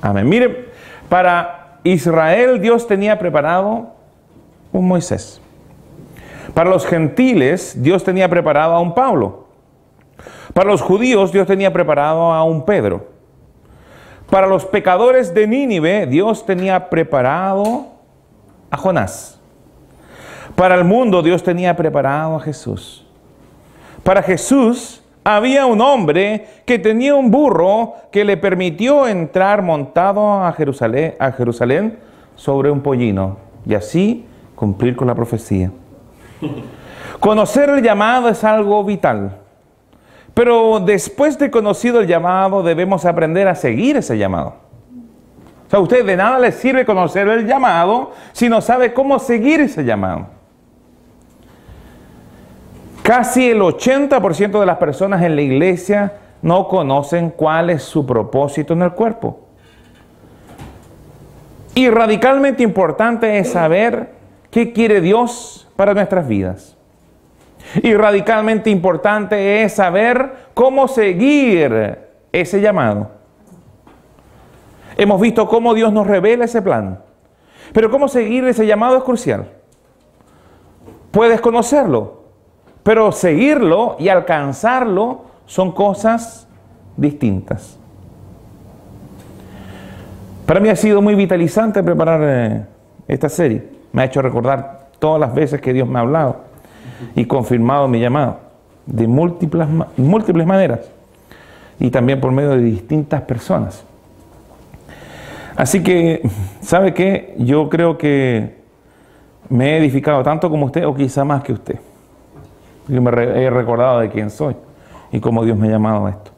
Amén. Mire, para Israel Dios tenía preparado un Moisés. Para los gentiles Dios tenía preparado a un Pablo. Para los judíos Dios tenía preparado a un Pedro. Para los pecadores de Nínive Dios tenía preparado a Jonás. Para el mundo Dios tenía preparado a Jesús. Para Jesús había un hombre que tenía un burro que le permitió entrar montado a Jerusalén sobre un pollino y así cumplir con la profecía. Conocer el llamado es algo vital, pero después de conocido el llamado debemos aprender a seguir ese llamado. O sea, a usted de nada le sirve conocer el llamado si no sabe cómo seguir ese llamado. Casi el 80% de las personas en la iglesia no conocen cuál es su propósito en el cuerpo. Y radicalmente importante es saber qué quiere Dios para nuestras vidas. Y radicalmente importante es saber cómo seguir ese llamado. Hemos visto cómo Dios nos revela ese plan. Pero cómo seguir ese llamado es crucial. Puedes conocerlo, pero seguirlo y alcanzarlo son cosas distintas. Para mí ha sido muy vitalizante preparar esta serie. Me ha hecho recordar todas las veces que Dios me ha hablado y confirmado mi llamado de múltiples maneras y también por medio de distintas personas. Así que, ¿sabe qué? Yo creo que me he edificado tanto como usted o quizá más que usted. Yo me he recordado de quién soy y cómo Dios me ha llamado a esto.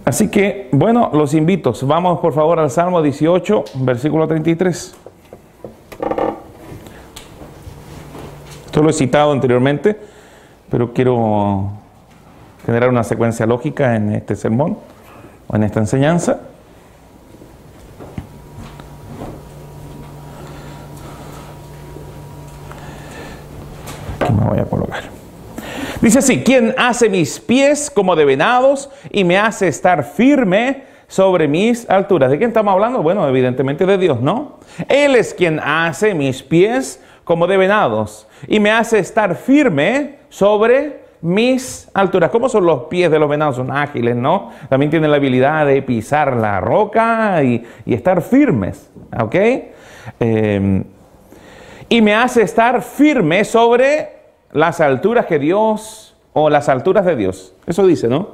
Así que, bueno, los invito. Vamos por favor al Salmo 18, versículo 33. Esto lo he citado anteriormente, pero quiero generar una secuencia lógica en este sermón o en esta enseñanza. Aquí me voy a colocar. Dice así: ¿quién hace mis pies como de venados y me hace estar firme sobre mis alturas? ¿De quién estamos hablando? Bueno, evidentemente de Dios, ¿no? Él es quien hace mis pies como de venados y me hace estar firme sobre mis alturas. ¿Cómo son los pies de los venados? Son ágiles, ¿no? También tienen la habilidad de pisar la roca y estar firmes, ¿ok? Y me hace estar firme sobre las alturas que Dios, o las alturas de Dios. Eso dice, ¿no?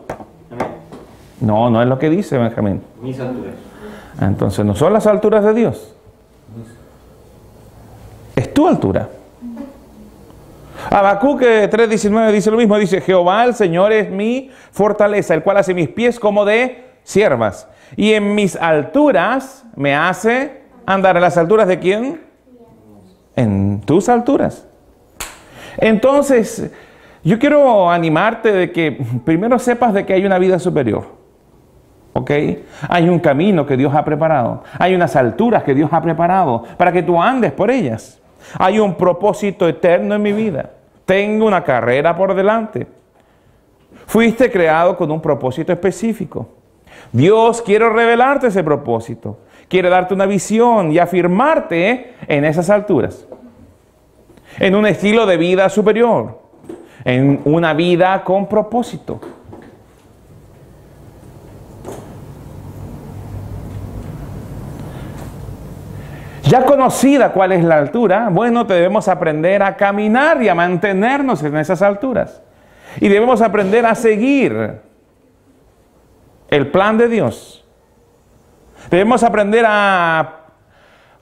No, no es lo que dice Benjamín. Mis alturas. Entonces no son las alturas de Dios. Es tu altura. Habacuc 3:19 dice lo mismo. Dice: Jehová el Señor es mi fortaleza, el cual hace mis pies como de siervas. Y en mis alturas me hace andar. ¿En las alturas de quién? En tus alturas. Entonces, yo quiero animarte de que primero sepas de que hay una vida superior. ¿Ok? Hay un camino que Dios ha preparado. Hay unas alturas que Dios ha preparado para que tú andes por ellas. Hay un propósito eterno en mi vida. Tengo una carrera por delante. Fuiste creado con un propósito específico. Dios quiere revelarte ese propósito. Quiere darte una visión y afirmarte en esas alturas. En un estilo de vida superior. En una vida con propósito. Ya conocida cuál es la altura, bueno, debemos aprender a caminar y a mantenernos en esas alturas. Y debemos aprender a seguir el plan de Dios. Debemos aprender a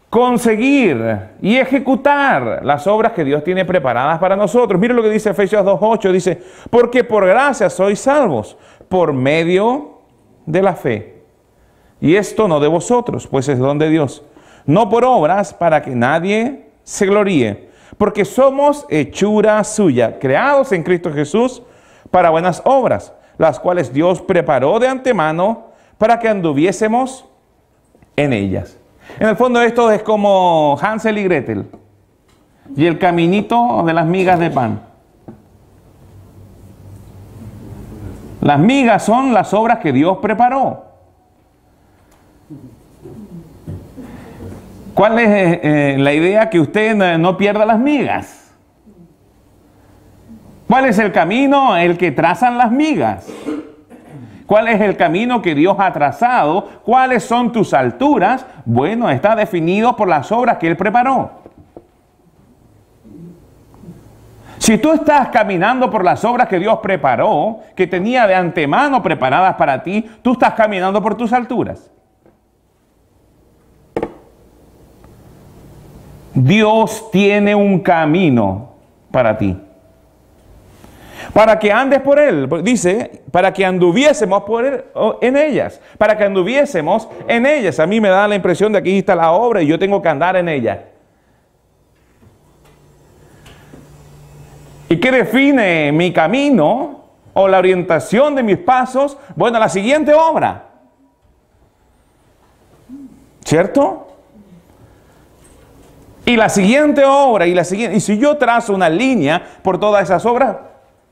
conseguir y ejecutar las obras que Dios tiene preparadas para nosotros. Mire lo que dice Efesios 2:8, dice: porque por gracia sois salvos, por medio de la fe. Y esto no de vosotros, pues es don de Dios. No por obras, para que nadie se gloríe, porque somos hechura suya, creados en Cristo Jesús para buenas obras, las cuales Dios preparó de antemano para que anduviésemos en ellas. En el fondo esto es como Hansel y Gretel y el caminito de las migas de pan. Las migas son las obras que Dios preparó. ¿Cuál es la idea? Que usted no pierda las migas. ¿Cuál es el camino? El que trazan las migas. ¿Cuál es el camino que Dios ha trazado? ¿Cuáles son tus alturas? Bueno, está definido por las obras que Él preparó. Si tú estás caminando por las obras que Dios preparó, que tenía de antemano preparadas para ti, tú estás caminando por tus alturas. Dios tiene un camino para ti. Para que andes por Él, dice, para que anduviésemos por él, en ellas. Para que anduviésemos en ellas. A mí me da la impresión de que aquí está la obra y yo tengo que andar en ella. ¿Y qué define mi camino o la orientación de mis pasos? Bueno, la siguiente obra. ¿Cierto? Y la siguiente obra y la siguiente. Y si yo trazo una línea por todas esas obras,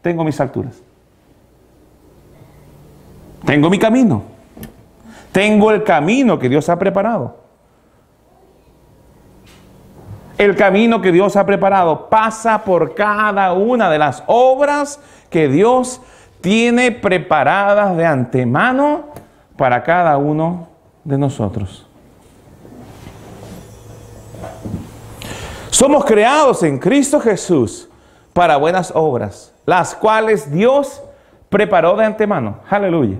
tengo mis alturas. Tengo mi camino. Tengo el camino que Dios ha preparado. El camino que Dios ha preparado pasa por cada una de las obras que Dios tiene preparadas de antemano para cada uno de nosotros. Somos creados en Cristo Jesús para buenas obras, las cuales Dios preparó de antemano. Aleluya.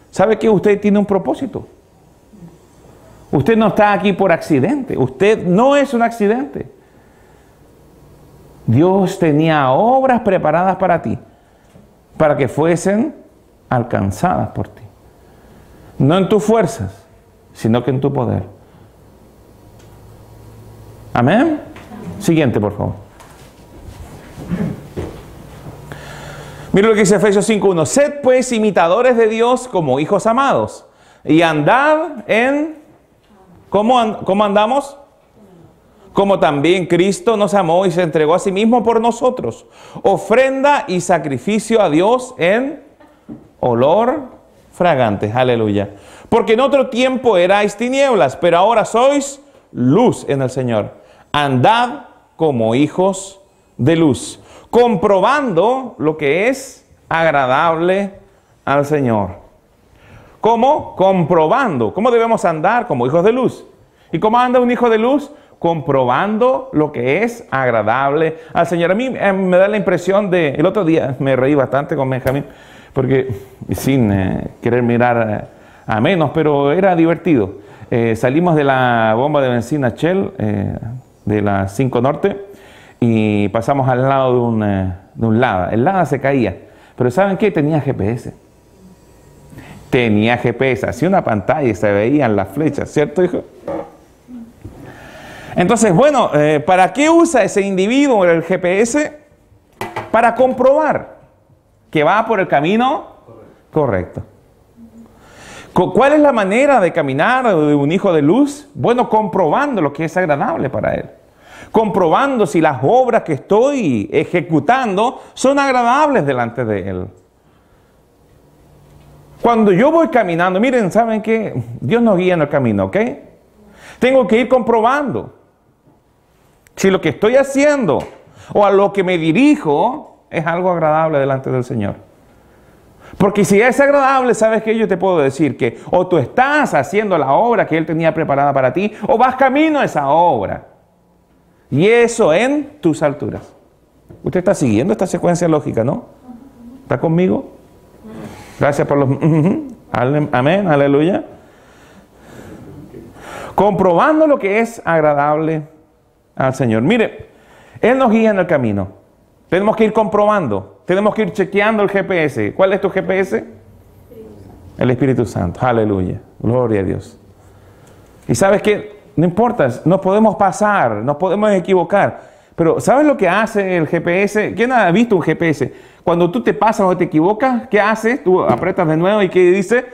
¿Sabe que usted tiene un propósito? Usted no está aquí por accidente. Usted no es un accidente. Dios tenía obras preparadas para ti, para que fuesen alcanzadas por ti. No en tus fuerzas, sino que en tu poder. Amén. Siguiente, por favor. Mira lo que dice Efesios 5:1. Sed pues imitadores de Dios como hijos amados, y andad en... ¿Cómo andamos? Como también Cristo nos amó y se entregó a sí mismo por nosotros, ofrenda y sacrificio a Dios en olor fragante. Aleluya. Porque en otro tiempo erais tinieblas, pero ahora sois luz en el Señor. Andad como hijos de luz, comprobando lo que es agradable al Señor. ¿Cómo? Comprobando. ¿Cómo debemos andar? Como hijos de luz. ¿Y cómo anda un hijo de luz? Comprobando lo que es agradable al Señor. A mí me da la impresión de... El otro día me reí bastante con Benjamín, porque sin querer mirar a menos, pero era divertido. Salimos de la bomba de benzina Shell, de la 5 Norte, y pasamos al lado de un Lada. El Lada se caía, pero ¿saben qué? Tenía GPS. Tenía GPS, hacía una pantalla y se veían las flechas, ¿cierto, hijo? Entonces, bueno, ¿para qué usa ese individuo el GPS? Para comprobar que va por el camino correcto. ¿Cuál es la manera de caminar de un hijo de luz? Bueno, comprobando lo que es agradable para él. Comprobando si las obras que estoy ejecutando son agradables delante de él. Cuando yo voy caminando, miren, ¿saben qué? Dios nos guía en el camino, ¿ok? Tengo que ir comprobando si lo que estoy haciendo o a lo que me dirijo es algo agradable delante del Señor. Porque si es agradable, ¿sabes qué? Yo te puedo decir que o tú estás haciendo la obra que Él tenía preparada para ti, o vas camino a esa obra. Y eso en tus alturas. Usted está siguiendo esta secuencia lógica, ¿no? ¿Está conmigo? Gracias por los... Amén, aleluya. Comprobando lo que es agradable al Señor. Mire, Él nos guía en el camino. Tenemos que ir comprobando. Tenemos que ir chequeando el GPS. ¿Cuál es tu GPS? El Espíritu Santo. Aleluya. Gloria a Dios. Y sabes que no importa, nos podemos pasar, nos podemos equivocar. Pero ¿sabes lo que hace el GPS? ¿Quién ha visto un GPS? Cuando tú te pasas o te equivocas, ¿qué haces? Tú apretas de nuevo y ¿qué dice?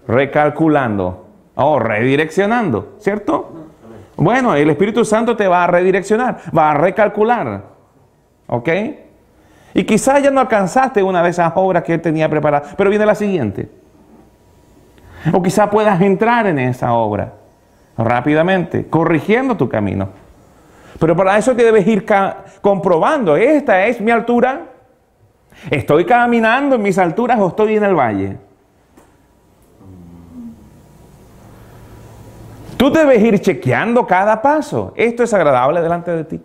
Recalculando o redireccionando, ¿cierto? Bueno, el Espíritu Santo te va a redireccionar, va a recalcular, ¿ok? Y quizás ya no alcanzaste una de esas obras que Él tenía preparadas, pero viene la siguiente. O quizá puedas entrar en esa obra rápidamente, corrigiendo tu camino. Pero para eso te debes ir comprobando, ¿esta es mi altura? ¿Estoy caminando en mis alturas o estoy en el valle? Tú debes ir chequeando cada paso. ¿Esto es agradable delante de ti?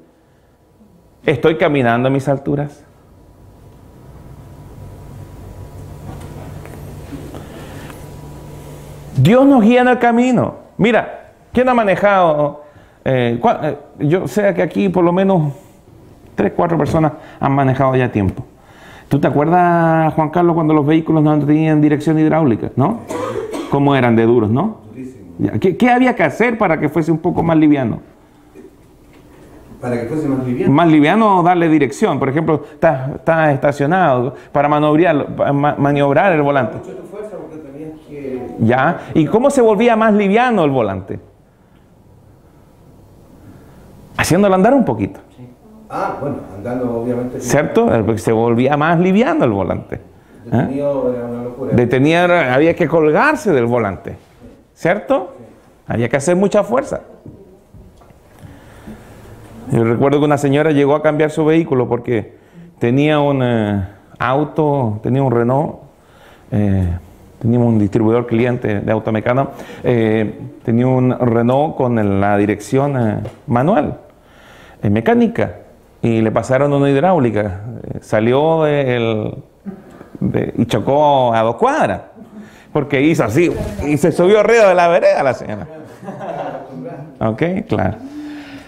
¿Estoy caminando en mis alturas? Dios nos guía en el camino. Mira, ¿quién ha manejado? Yo sé que aquí por lo menos 3, 4 personas han manejado ya tiempo. ¿Tú te acuerdas, Juan Carlos, cuando los vehículos no tenían dirección hidráulica? ¿No? ¿Cómo eran de duros, no? ¿Qué había que hacer para que fuese un poco más liviano? Para que fuese más liviano. Más liviano, darle dirección. Por ejemplo, estás estacionado para maniobrar el volante. Mucho tu fuerza porque tenías que... ¿Ya? ¿Y cómo se volvía más liviano el volante? Haciéndolo andar un poquito. Sí. Ah, bueno, andando obviamente. ¿Cierto? Porque se volvía más liviano el volante. Detenido era una locura. Detenido, había que colgarse del volante. ¿Cierto? Sí. Había que hacer mucha fuerza. Yo recuerdo que una señora llegó a cambiar su vehículo porque tenía un auto, tenía un Renault, teníamos un distribuidor cliente de Automecano, tenía un Renault con la dirección manual, mecánica, y le pasaron una hidráulica, salió y chocó a 2 cuadras, porque hizo así, y se subió arriba de la vereda la señora. Ok, claro.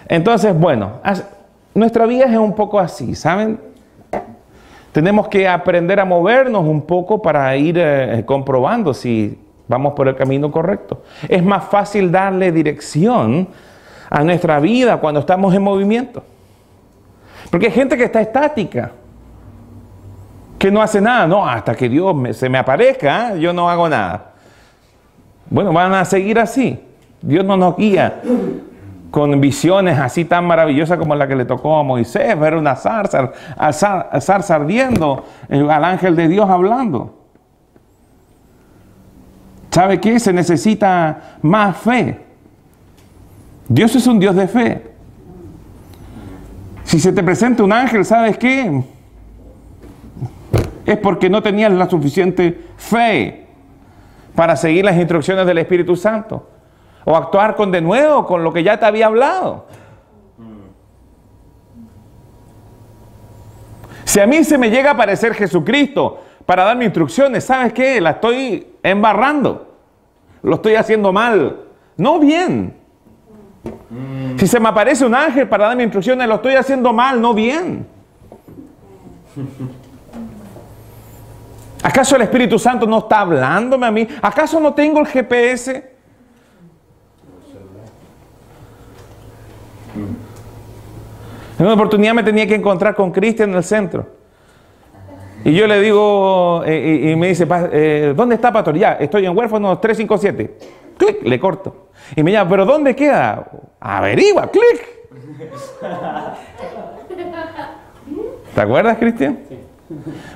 Entonces, bueno, nuestra vida es un poco así, ¿saben? Tenemos que aprender a movernos un poco para ir comprobando si vamos por el camino correcto. Es más fácil darle dirección a nuestra vida cuando estamos en movimiento. Porque hay gente que está estática, que no hace nada. No, hasta que Dios se me aparezca, yo no hago nada. Bueno, van a seguir así. Dios no nos guía con visiones así tan maravillosas como la que le tocó a Moisés, ver una zarza ardiendo, al ángel de Dios hablando. ¿Sabe qué? Se necesita más fe. Dios es un Dios de fe. Si se te presenta un ángel, ¿sabes qué? Es porque no tenías la suficiente fe para seguir las instrucciones del Espíritu Santo. O actuar con denuedo con lo que ya te había hablado. Si a mí se me llega a aparecer Jesucristo para darme instrucciones, ¿sabes qué? La estoy embarrando. Lo estoy haciendo mal. No bien. Si se me aparece un ángel para darme instrucciones, lo estoy haciendo mal, no bien. ¿Acaso el Espíritu Santo no está hablándome a mí? ¿Acaso no tengo el GPS? En una oportunidad me tenía que encontrar con Cristian en el centro. Y yo le digo, y me dice, ¿dónde está, pastor? Ya, estoy en huérfano 357. Clic, le corto. Y me llama, ¿pero dónde queda? Averigua, clic. ¿Te acuerdas, Cristian? Sí.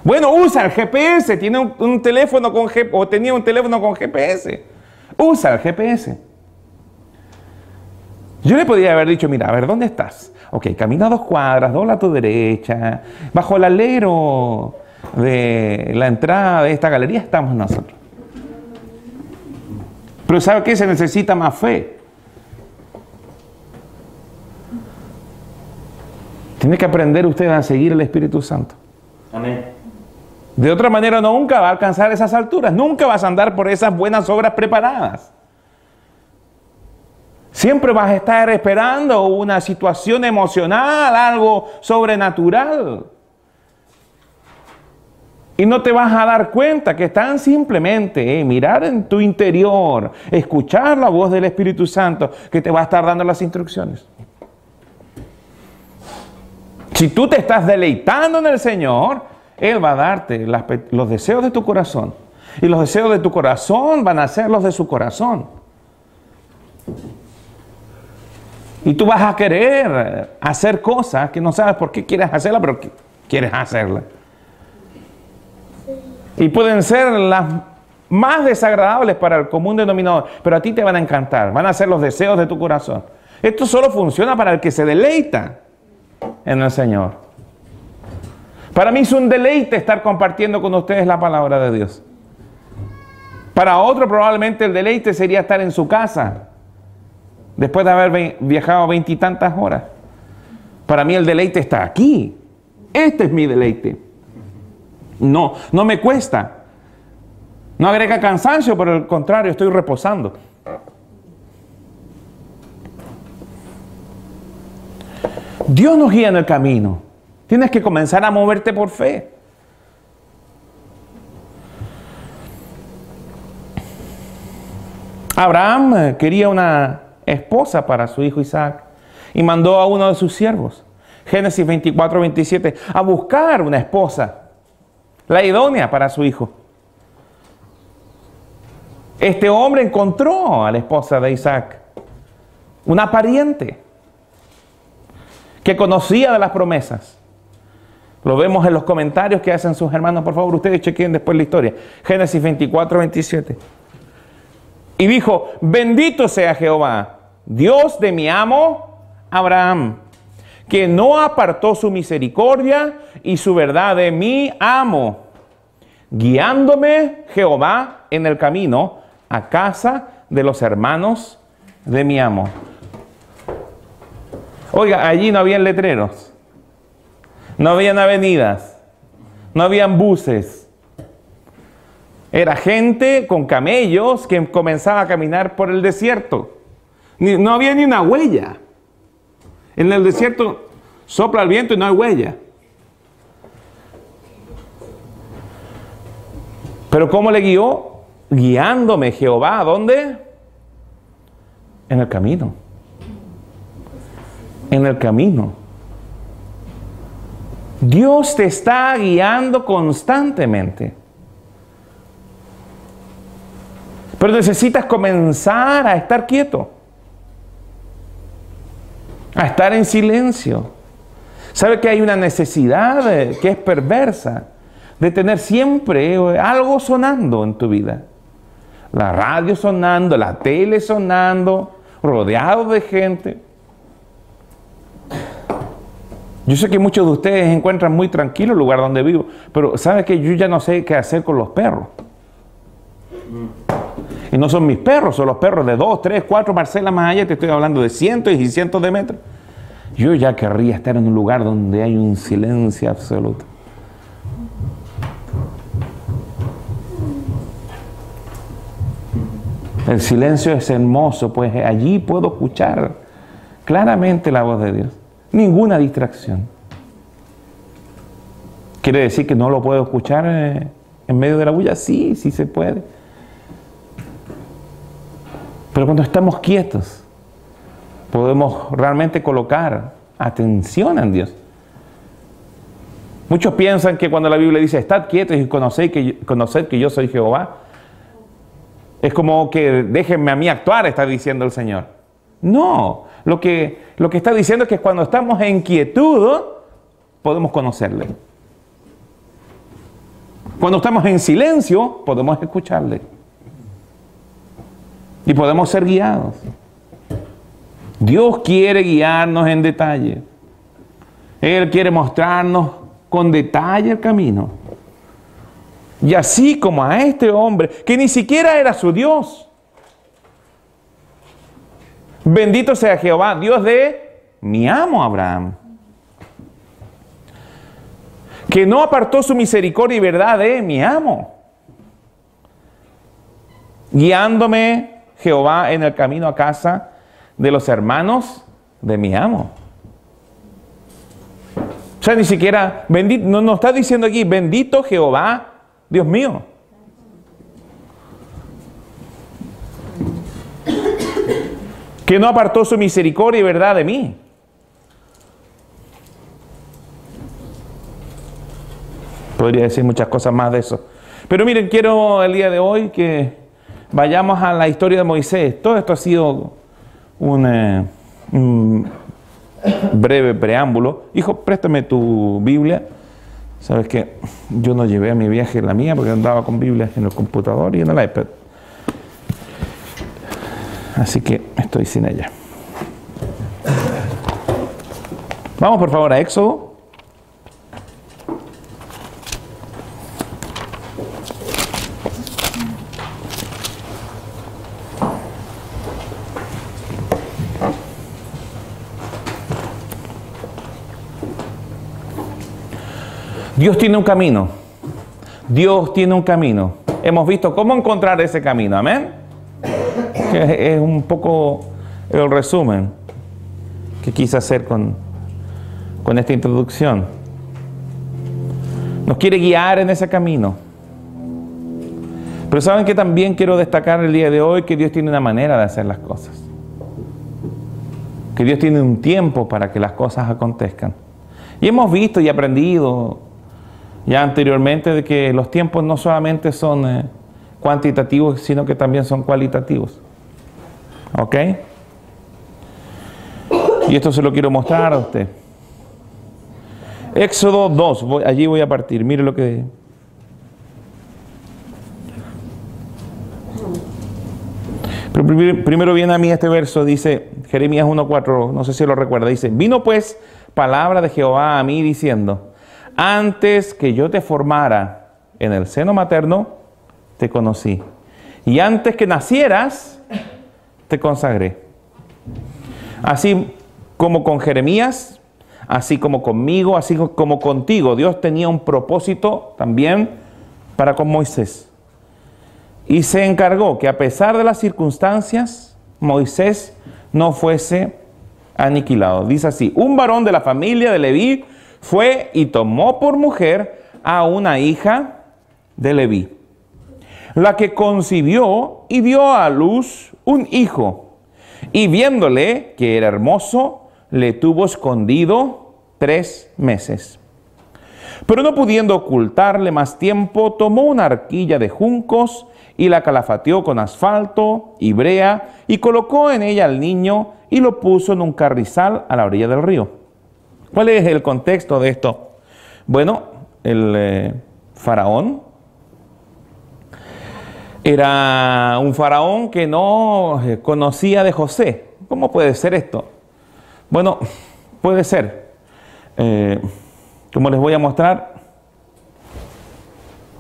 Bueno, usa el GPS. Tiene un teléfono con GPS, o tenía un teléfono con GPS. Usa el GPS. Yo le podría haber dicho, mira, a ver, ¿dónde estás? Ok, camina 2 cuadras, dobla a tu derecha, bajo el alero de la entrada de esta galería estamos nosotros. Pero ¿sabe qué? Se necesita más fe. Tiene que aprender usted a seguir el Espíritu Santo. Amén. De otra manera nunca va a alcanzar esas alturas, nunca vas a andar por esas buenas obras preparadas. Siempre vas a estar esperando una situación emocional, algo sobrenatural. Y no te vas a dar cuenta que tan simplemente mirar en tu interior, escuchar la voz del Espíritu Santo, que te va a estar dando las instrucciones. Si tú te estás deleitando en el Señor, Él va a darte los deseos de tu corazón. Y los deseos de tu corazón van a ser los de su corazón. Y tú vas a querer hacer cosas que no sabes por qué quieres hacerlas, pero quieres hacerlas. Y pueden ser las más desagradables para el común denominador, pero a ti te van a encantar, van a ser los deseos de tu corazón. Esto solo funciona para el que se deleita en el Señor. Para mí es un deleite estar compartiendo con ustedes la palabra de Dios. Para otro probablemente el deleite sería estar en su casa, después de haber viajado 20 y tantas horas. Para mí el deleite está aquí. Este es mi deleite. No me cuesta. No agrega cansancio, por el contrario, estoy reposando. Dios nos guía en el camino. Tienes que comenzar a moverte por fe. Abraham quería una esposa para su hijo Isaac y mandó a uno de sus siervos, Génesis 24:27, a buscar una esposa, la idónea para su hijo. Este hombre encontró a la esposa de Isaac, una pariente que conocía de las promesas. Lo vemos en los comentarios que hacen sus hermanos. Por favor, ustedes chequen después la historia. Génesis 24:27. Y dijo: bendito sea Jehová, Dios de mi amo Abraham, que no apartó su misericordia y su verdad de mi amo, guiándome Jehová en el camino a casa de los hermanos de mi amo. Oiga, allí no habían letreros, no habían avenidas, no habían buses. Era gente con camellos que comenzaba a caminar por el desierto. No había ni una huella. En el desierto sopla el viento y no hay huella. Pero ¿cómo le guió? Guiándome Jehová, ¿a dónde? En el camino. En el camino. Dios te está guiando constantemente. Pero necesitas comenzar a estar quieto, a estar en silencio. ¿Sabe que hay una necesidad que es perversa de tener siempre algo sonando en tu vida? La radio sonando, la tele sonando, rodeado de gente. Yo sé que muchos de ustedes encuentran muy tranquilo el lugar donde vivo, pero ¿sabe que yo ya no sé qué hacer con los perros? Y no son mis perros, son los perros de 2, 3, 4 parcelas más allá. Te estoy hablando de cientos y cientos de metros. Yo ya querría estar en un lugar donde hay un silencio absoluto. El silencio es hermoso, pues allí puedo escuchar claramente la voz de Dios. Ninguna distracción. ¿Quiere decir que no lo puedo escuchar en medio de la bulla? Sí, sí se puede. Pero cuando estamos quietos, podemos realmente colocar atención en Dios. Muchos piensan que cuando la Biblia dice, estad quietos y conoced que yo soy Jehová, es como que déjenme a mí actuar, está diciendo el Señor. No, lo que está diciendo es que cuando estamos en quietud, podemos conocerle. Cuando estamos en silencio, podemos escucharle. Y podemos ser guiados. Dios quiere guiarnos en detalle. Él quiere mostrarnos con detalle el camino. Y así como a este hombre, que ni siquiera era su Dios. Bendito sea Jehová, Dios de mi amo Abraham, que no apartó su misericordia y verdad de mi amo, guiándome Jehová en el camino a casa de los hermanos de mi amo. O sea, ni siquiera, bendito, no está diciendo aquí, bendito Jehová, Dios mío. Que no apartó su misericordia y verdad de mí. Podría decir muchas cosas más de eso. Pero miren, quiero el día de hoy que vayamos a la historia de Moisés. Todo esto ha sido un breve preámbulo. Hijo, préstame tu Biblia. Sabes que yo no llevé a mi viaje la mía porque andaba con Biblia en el computador y en el iPad. Así que estoy sin ella. Vamos por favor a Éxodo. Dios tiene un camino. Dios tiene un camino. Hemos visto cómo encontrar ese camino. Amén. Que es un poco el resumen que quise hacer con esta introducción. Nos quiere guiar en ese camino. Pero saben que también quiero destacar el día de hoy que Dios tiene una manera de hacer las cosas. Que Dios tiene un tiempo para que las cosas acontezcan. Y hemos visto y aprendido ya anteriormente de que los tiempos no solamente son cuantitativos, sino que también son cualitativos. ¿Ok? Y esto se lo quiero mostrar a usted. Éxodo 2, allí voy a partir. Mire lo que... Pero primero viene a mí este verso, dice Jeremías 1:4, no sé si lo recuerda, dice: vino pues palabra de Jehová a mí diciendo: antes que yo te formara en el seno materno, te conocí. Y antes que nacieras, te consagré. Así como con Jeremías, así como conmigo, así como contigo, Dios tenía un propósito también para con Moisés. Y se encargó que a pesar de las circunstancias, Moisés no fuese aniquilado. Dice así: un varón de la familia de Leví fue y tomó por mujer a una hija de Leví, la que concibió y dio a luz un hijo, y viéndole que era hermoso, le tuvo escondido 3 meses. Pero no pudiendo ocultarle más tiempo, tomó una arquilla de juncos y la calafateó con asfalto y brea, y colocó en ella al niño y lo puso en un carrizal a la orilla del río. ¿Cuál es el contexto de esto? Bueno, el faraón era un faraón que no conocía de José. ¿Cómo puede ser esto? Bueno, puede ser. Como les voy a mostrar,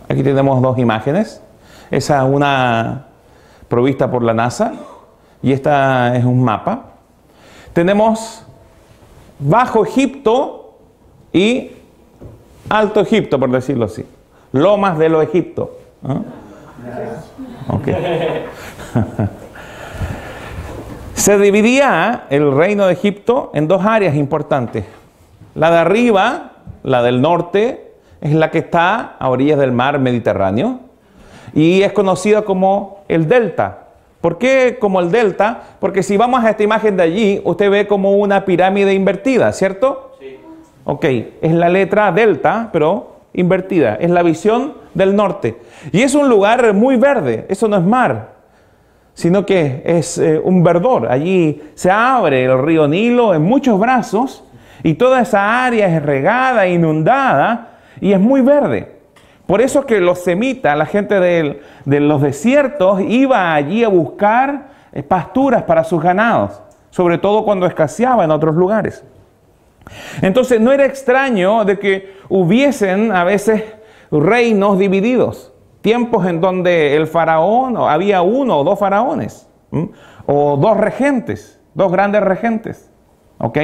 aquí tenemos 2 imágenes. Esa es una provista por la NASA y esta es un mapa. Tenemos Bajo Egipto y Alto Egipto, por decirlo así. Lomas de los Egipto. ¿Ah? Okay. Se dividía el reino de Egipto en 2 áreas importantes. La de arriba, la del norte, es la que está a orillas del mar Mediterráneo y es conocida como el delta. ¿Por qué como el delta? Porque si vamos a esta imagen de allí, usted ve como una pirámide invertida, ¿cierto? Sí. Ok, es la letra delta, pero invertida. Es la visión del norte. Y es un lugar muy verde. Eso no es mar, sino que es un verdor. Allí se abre el río Nilo en muchos brazos y toda esa área es regada, inundada y es muy verde. Por eso que los semitas, la gente de los desiertos, iba allí a buscar pasturas para sus ganados, sobre todo cuando escaseaba en otros lugares. Entonces no era extraño de que hubiesen a veces reinos divididos, tiempos en donde el faraón, o había 1 o 2 faraones, o 2 regentes, 2 grandes regentes, ¿ok?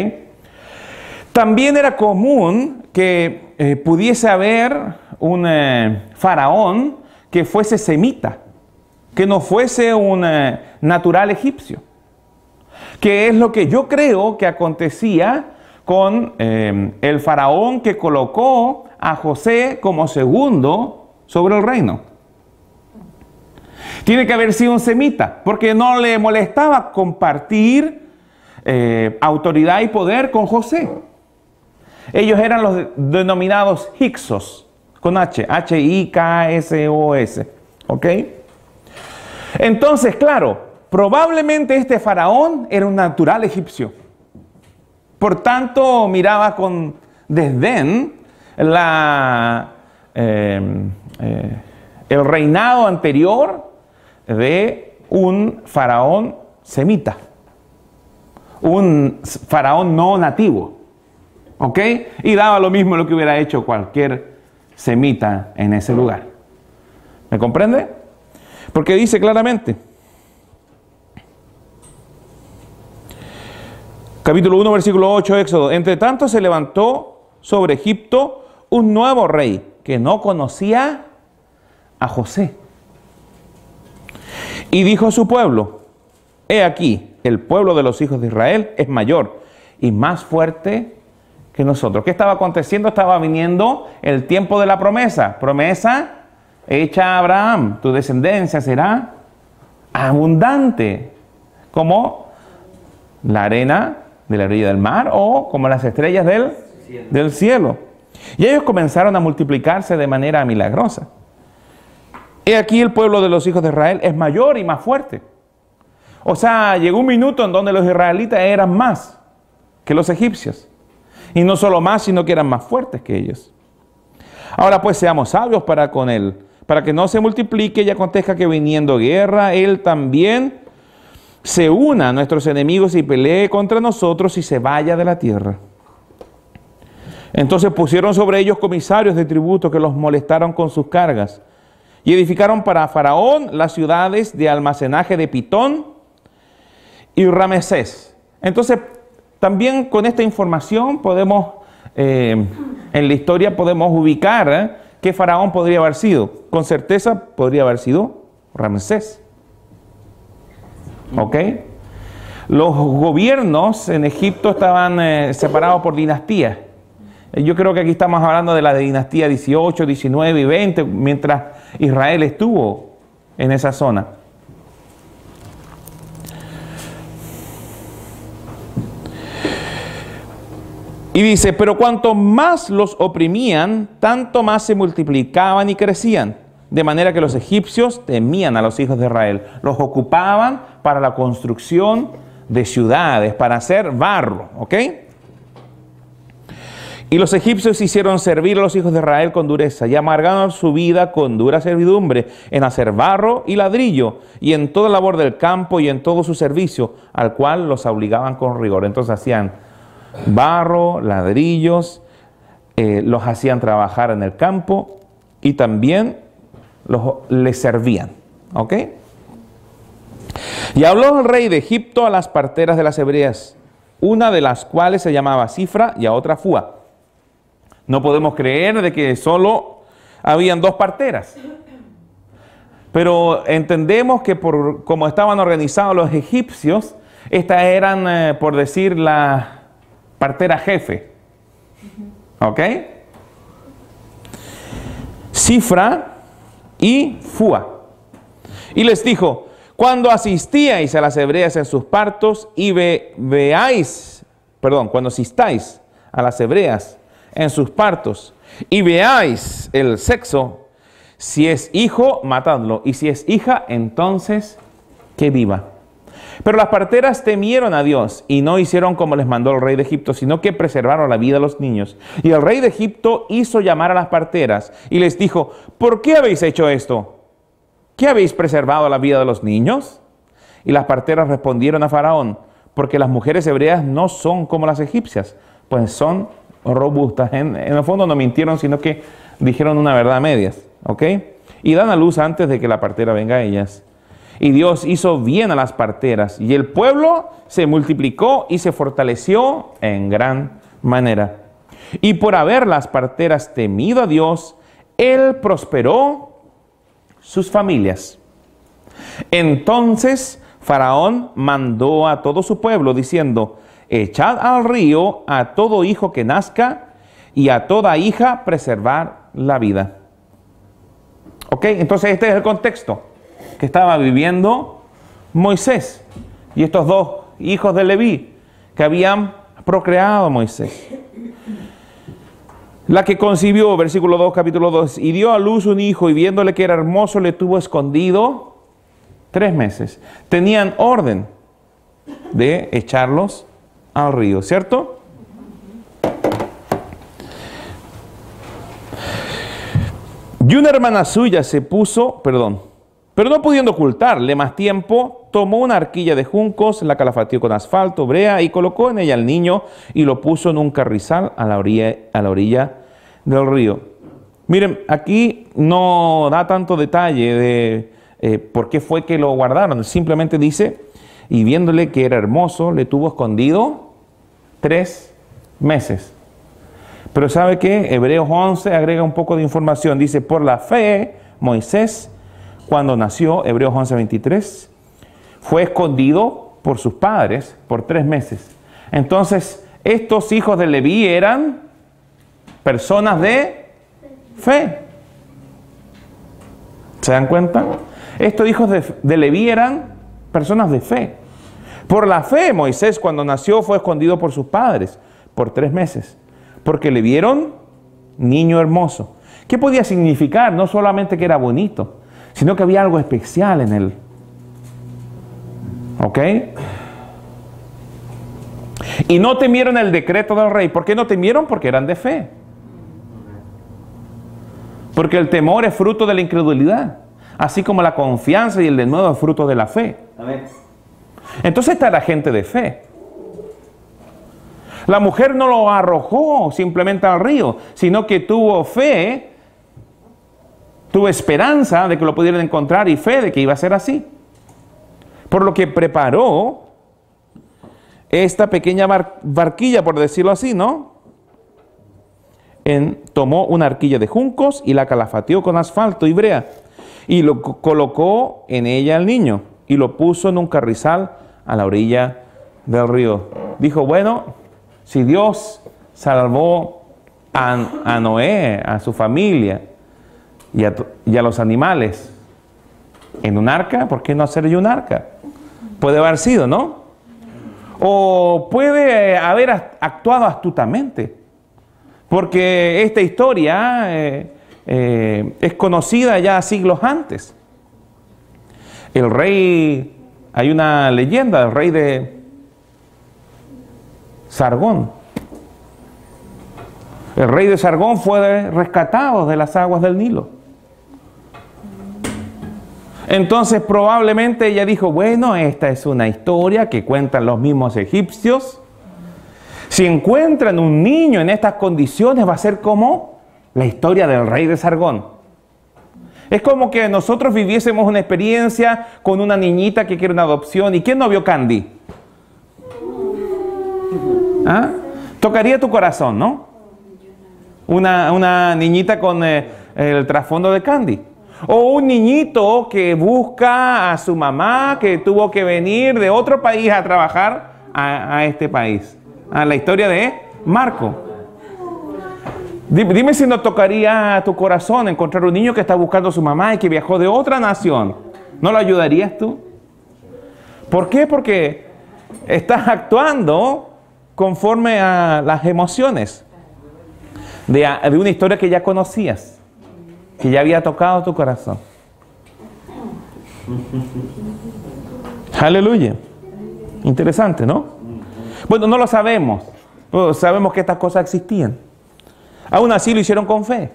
También era común que pudiese haber un faraón que fuese semita, que no fuese un natural egipcio, que es lo que yo creo que acontecía con el faraón que colocó a José como segundo sobre el reino. Tiene que haber sido un semita, porque no le molestaba compartir autoridad y poder con José. Ellos eran los denominados Hyksos, con H, H-I-K-S-O-S, ¿ok? Entonces, claro, probablemente este faraón era un natural egipcio. Por tanto, miraba con desdén el reinado anterior de un faraón semita, un faraón no nativo, ¿ok? Y daba lo mismo lo que hubiera hecho cualquier semita en ese lugar. ¿Me comprende? Porque dice claramente, capítulo 1, versículo 8, Éxodo: entre tanto se levantó sobre Egipto un nuevo rey que no conocía a José. Y dijo a su pueblo: he aquí, el pueblo de los hijos de Israel es mayor y más fuerte que nosotros. ¿Qué estaba aconteciendo? Estaba viniendo el tiempo de la promesa. Promesa hecha a Abraham: tu descendencia será abundante, como la arena de la orilla del mar o como las estrellas del cielo. Y ellos comenzaron a multiplicarse de manera milagrosa. He aquí, el pueblo de los hijos de Israel es mayor y más fuerte. O sea, llegó un minuto en donde los israelitas eran más que los egipcios. Y no solo más, sino que eran más fuertes que ellos. Ahora pues seamos sabios para con él, para que no se multiplique y acontezca que viniendo guerra, él también se una a nuestros enemigos y pelee contra nosotros y se vaya de la tierra. Entonces pusieron sobre ellos comisarios de tributo que los molestaron con sus cargas. Y edificaron para Faraón las ciudades de almacenaje de Pitón y Ramesés. Entonces, también con esta información podemos, en la historia podemos ubicar qué Faraón podría haber sido. Con certeza podría haber sido Ramsés. ¿Ok? Los gobiernos en Egipto estaban separados por dinastías. Yo creo que aquí estamos hablando de la dinastía 18, 19 y 20, mientras Israel estuvo en esa zona. Y dice: pero cuanto más los oprimían, tanto más se multiplicaban y crecían, de manera que los egipcios temían a los hijos de Israel. Los ocupaban para la construcción de ciudades, para hacer barro, ¿ok? Y los egipcios hicieron servir a los hijos de Israel con dureza y amargaron su vida con dura servidumbre en hacer barro y ladrillo y en toda labor del campo y en todo su servicio, al cual los obligaban con rigor. Entonces hacían barro, ladrillos, los hacían trabajar en el campo y también les servían. ¿Ok? Y habló el rey de Egipto a las parteras de las hebreas, una de las cuales se llamaba Cifra y a otra Fúa. No podemos creer de que solo habían dos parteras. Pero entendemos que por como estaban organizados los egipcios, estas eran, por decir, la partera jefe. ¿Ok? Cifra y Fúa. Y les dijo: cuando asistíais a las hebreas en sus partos y cuando asistáis a las hebreas en sus partos y veáis el sexo, si es hijo, matadlo, y si es hija, entonces que viva. Pero las parteras temieron a Dios y no hicieron como les mandó el rey de Egipto, sino que preservaron la vida de los niños. Y el rey de Egipto hizo llamar a las parteras y les dijo: ¿por qué habéis hecho esto? ¿Qué habéis preservado la vida de los niños? Y las parteras respondieron a Faraón: porque las mujeres hebreas no son como las egipcias, pues son robustas. En el fondo no mintieron, sino que dijeron una verdad a medias. ¿Ok? Y dan a luz antes de que la partera venga a ellas. Y Dios hizo bien a las parteras, y el pueblo se multiplicó y se fortaleció en gran manera. Y por haber las parteras temido a Dios, Él prosperó sus familias. Entonces Faraón mandó a todo su pueblo diciendo: echad al río a todo hijo que nazca y a toda hija preservar la vida. ¿Ok? Entonces este es el contexto que estaba viviendo Moisés y estos dos hijos de Leví que habían procreado a Moisés. La que concibió, versículo 2, capítulo 2, y dio a luz un hijo, y viéndole que era hermoso, le tuvo escondido 3 meses. Tenían orden de echarlos al río, ¿cierto? Y una hermana suya se puso, pero no pudiendo ocultarle más tiempo, tomó una arquilla de juncos, la calafateó con asfalto, brea, y colocó en ella al niño y lo puso en un carrizal a la orilla del río. Miren, aquí no da tanto detalle de por qué fue que lo guardaron. Simplemente dice, y viéndole que era hermoso, le tuvo escondido 3 meses. Pero ¿sabe qué? Hebreos 11 agrega un poco de información. Dice, por la fe, Moisés, cuando nació, Hebreos 11:23, fue escondido por sus padres por 3 meses. Entonces, estos hijos de Leví eran personas de fe. ¿Se dan cuenta? Estos hijos de Leví eran personas de fe. Por la fe, Moisés, cuando nació, fue escondido por sus padres por 3 meses. Porque le vieron niño hermoso. ¿Qué podía significar? No solamente que era bonito, sino que había algo especial en él. ¿Ok? Y no temieron el decreto del rey. ¿Por qué no temieron? Porque eran de fe. Porque el temor es fruto de la incredulidad, así como la confianza y el denuedo es fruto de la fe. Amén. Entonces esta era gente de fe. La mujer no lo arrojó simplemente al río, sino que tuvo fe, tuvo esperanza de que lo pudieran encontrar y fe de que iba a ser así. Por lo que preparó esta pequeña barquilla, por decirlo así, ¿no? Tomó una arquilla de juncos y la calafateó con asfalto y brea y lo colocó en ella al niño y lo puso en un carrizal a la orilla del río. Dijo, bueno, si Dios salvó a Noé, a su familia y a los animales en un arca, ¿por qué no hacer yo un arca? Puede haber sido, ¿no? O puede haber actuado astutamente, porque esta historia es conocida ya siglos antes. El rey, hay una leyenda del rey de Sargón. El rey de Sargón fue rescatado de las aguas del Nilo. Entonces probablemente ella dijo, bueno, esta es una historia que cuentan los mismos egipcios. Si encuentran un niño en estas condiciones, va a ser como la historia del rey de Sargón. Es como que nosotros viviésemos una experiencia con una niñita que quiere una adopción. ¿Y quién no vio Candy? ¿Ah? Tocaría tu corazón, ¿no? Una niñita con el trasfondo de Candy. O un niñito que busca a su mamá que tuvo que venir de otro país a trabajar a este país. A la historia de Marco. Dime si no tocaría tu corazón encontrar un niño que está buscando a su mamá y que viajó de otra nación. ¿No lo ayudarías tú? ¿Por qué? Porque estás actuando conforme a las emociones de una historia que ya conocías, que ya había tocado tu corazón. Aleluya. Interesante, ¿no? Bueno, no lo sabemos, pero sabemos que estas cosas existían. Aún así lo hicieron con fe.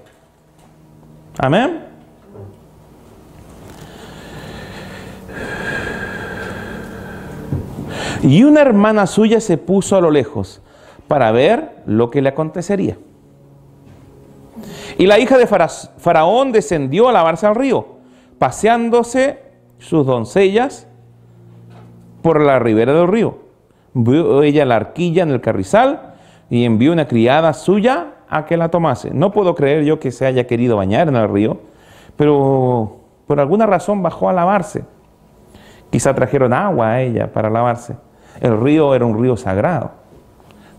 Amén. Y una hermana suya se puso a lo lejos para ver lo que le acontecería. Y la hija de Faraón descendió a lavarse al río, paseándose sus doncellas por la ribera del río. Vio ella la arquilla en el carrizal y envió una criada suya a que la tomase. No puedo creer yo que se haya querido bañar en el río, pero por alguna razón bajó a lavarse. Quizá trajeron agua a ella para lavarse. El río era un río sagrado.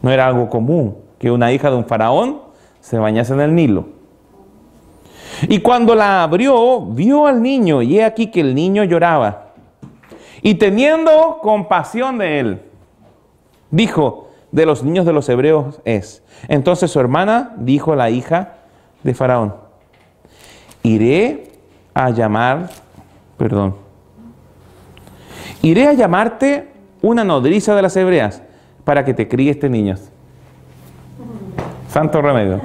No era algo común que una hija de un faraón se bañase en el Nilo. Y cuando la abrió, vio al niño, y he aquí que el niño lloraba. Y teniendo compasión de él, dijo, de los niños de los hebreos es. Entonces su hermana dijo a la hija de Faraón, iré a llamarte una nodriza de las hebreas para que te críe este niño. Santo remedio.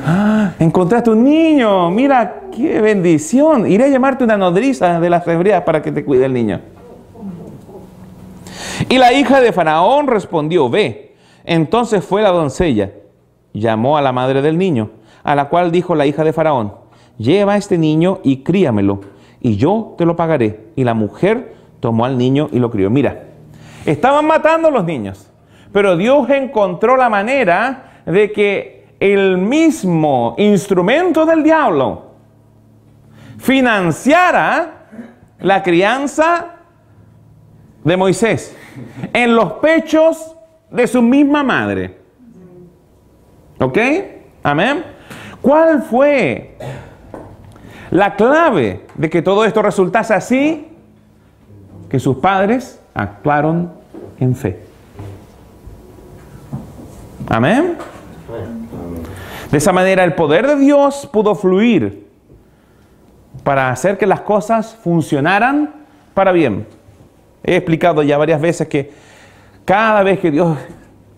Ah, encontraste un niño, mira, qué bendición. Iré a llamarte una nodriza de las hebreas para que te cuide el niño. Y la hija de Faraón respondió, ve. Entonces fue la doncella, llamó a la madre del niño, a la cual dijo la hija de Faraón, lleva a este niño y críamelo, y yo te lo pagaré. Y la mujer tomó al niño y lo crió. Mira, estaban matando a los niños, pero Dios encontró la manera de que el mismo instrumento del diablo financiara la crianza de Moisés en los pechos de su misma madre. ¿Ok? Amén. ¿Cuál fue la clave de que todo esto resultase así? Que sus padres actuaron en fe. Amén. De esa manera el poder de Dios pudo fluir para hacer que las cosas funcionaran para bien. He explicado ya varias veces que cada vez que Dios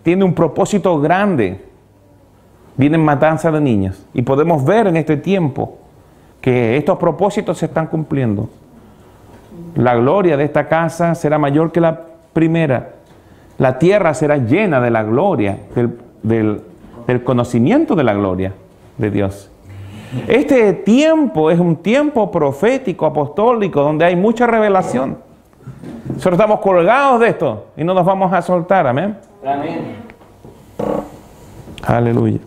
tiene un propósito grande, vienen matanzas de niños. Y podemos ver en este tiempo que estos propósitos se están cumpliendo. La gloria de esta casa será mayor que la primera. La tierra será llena de la gloria, del conocimiento de la gloria de Dios. Este tiempo es un tiempo profético, apostólico, donde hay mucha revelación. Nosotros estamos colgados de esto y no nos vamos a soltar. Amén. Amén. Aleluya.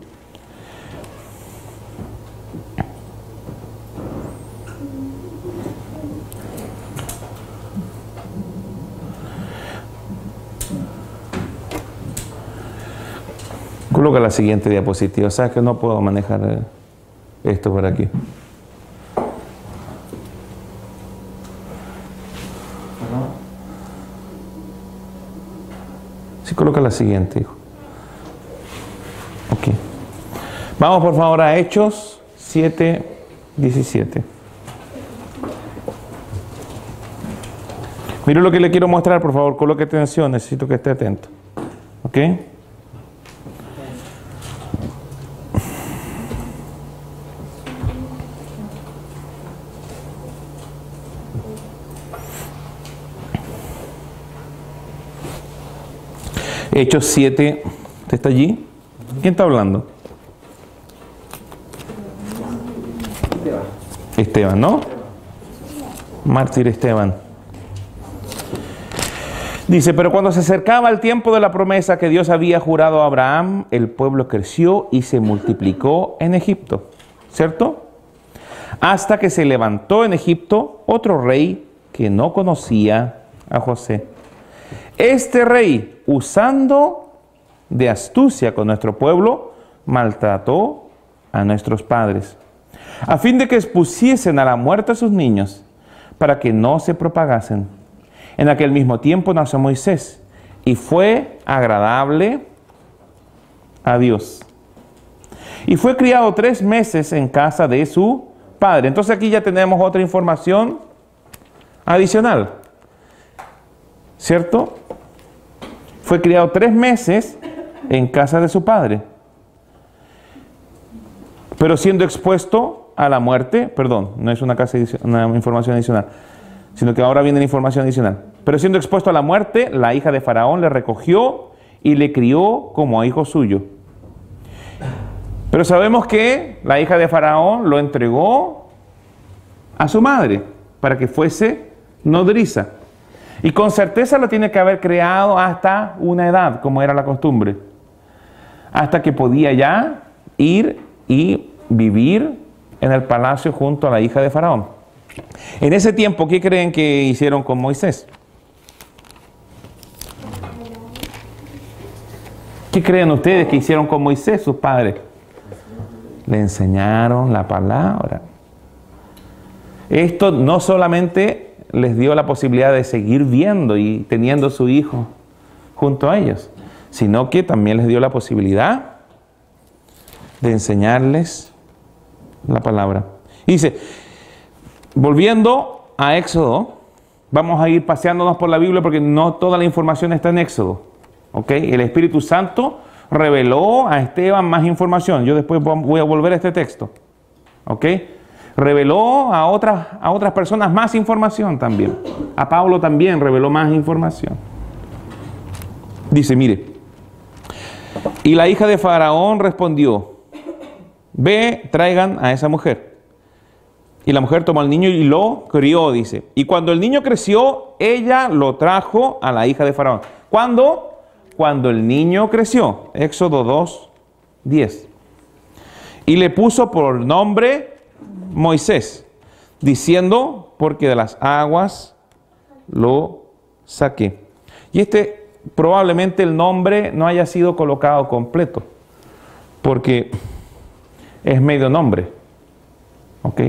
Coloca la siguiente diapositiva. O sea que no puedo manejar esto por aquí. Sí, coloca la siguiente, hijo. Ok. Vamos por favor a Hechos 7:17. Mire lo que le quiero mostrar, por favor, coloque atención, necesito que esté atento. ¿Ok? Hechos 7, ¿usted está allí? ¿Quién está hablando? Esteban, ¿no? Mártir Esteban. Dice, pero cuando se acercaba el tiempo de la promesa que Dios había jurado a Abraham, el pueblo creció y se multiplicó en Egipto, ¿cierto? Hasta que se levantó en Egipto otro rey que no conocía a José. Este rey, usando de astucia con nuestro pueblo, maltrató a nuestros padres, a fin de que expusiesen a la muerte a sus niños, para que no se propagasen. En aquel mismo tiempo nació Moisés, y fue agradable a Dios. Y fue criado 3 meses en casa de su padre. Entonces aquí ya tenemos otra información adicional, ¿cierto? Fue criado 3 meses en casa de su padre, pero siendo expuesto a la muerte, perdón, no es una información adicional, sino que ahora viene la información adicional. Pero siendo expuesto a la muerte, la hija de Faraón le recogió y le crió como a hijo suyo. Pero sabemos que la hija de Faraón lo entregó a su madre para que fuese nodriza. Y con certeza lo tiene que haber creado hasta una edad, como era la costumbre. Hasta que podía ya ir y vivir en el palacio junto a la hija de Faraón. En ese tiempo, ¿qué creen que hicieron con Moisés? ¿Qué creen ustedes que hicieron con Moisés, sus padres? Le enseñaron la palabra. Esto no solamente les dio la posibilidad de seguir viendo y teniendo su hijo junto a ellos, sino que también les dio la posibilidad de enseñarles la palabra. Y dice, volviendo a Éxodo, vamos a ir paseándonos por la Biblia porque no toda la información está en Éxodo, ¿ok? El Espíritu Santo reveló a Esteban más información. Yo después voy a volver a este texto. ¿Ok? Reveló a otras personas más información también. A Pablo también reveló más información. Dice, mire. Y la hija de Faraón respondió, ve, traigan a esa mujer. Y la mujer tomó al niño y lo crió, dice. Y cuando el niño creció, ella lo trajo a la hija de Faraón. ¿Cuándo? Cuando el niño creció. Éxodo 2:10. Y le puso por nombre Moisés, diciendo, porque de las aguas lo saqué. Y probablemente el nombre no haya sido colocado completo, porque es medio nombre. ¿Ok?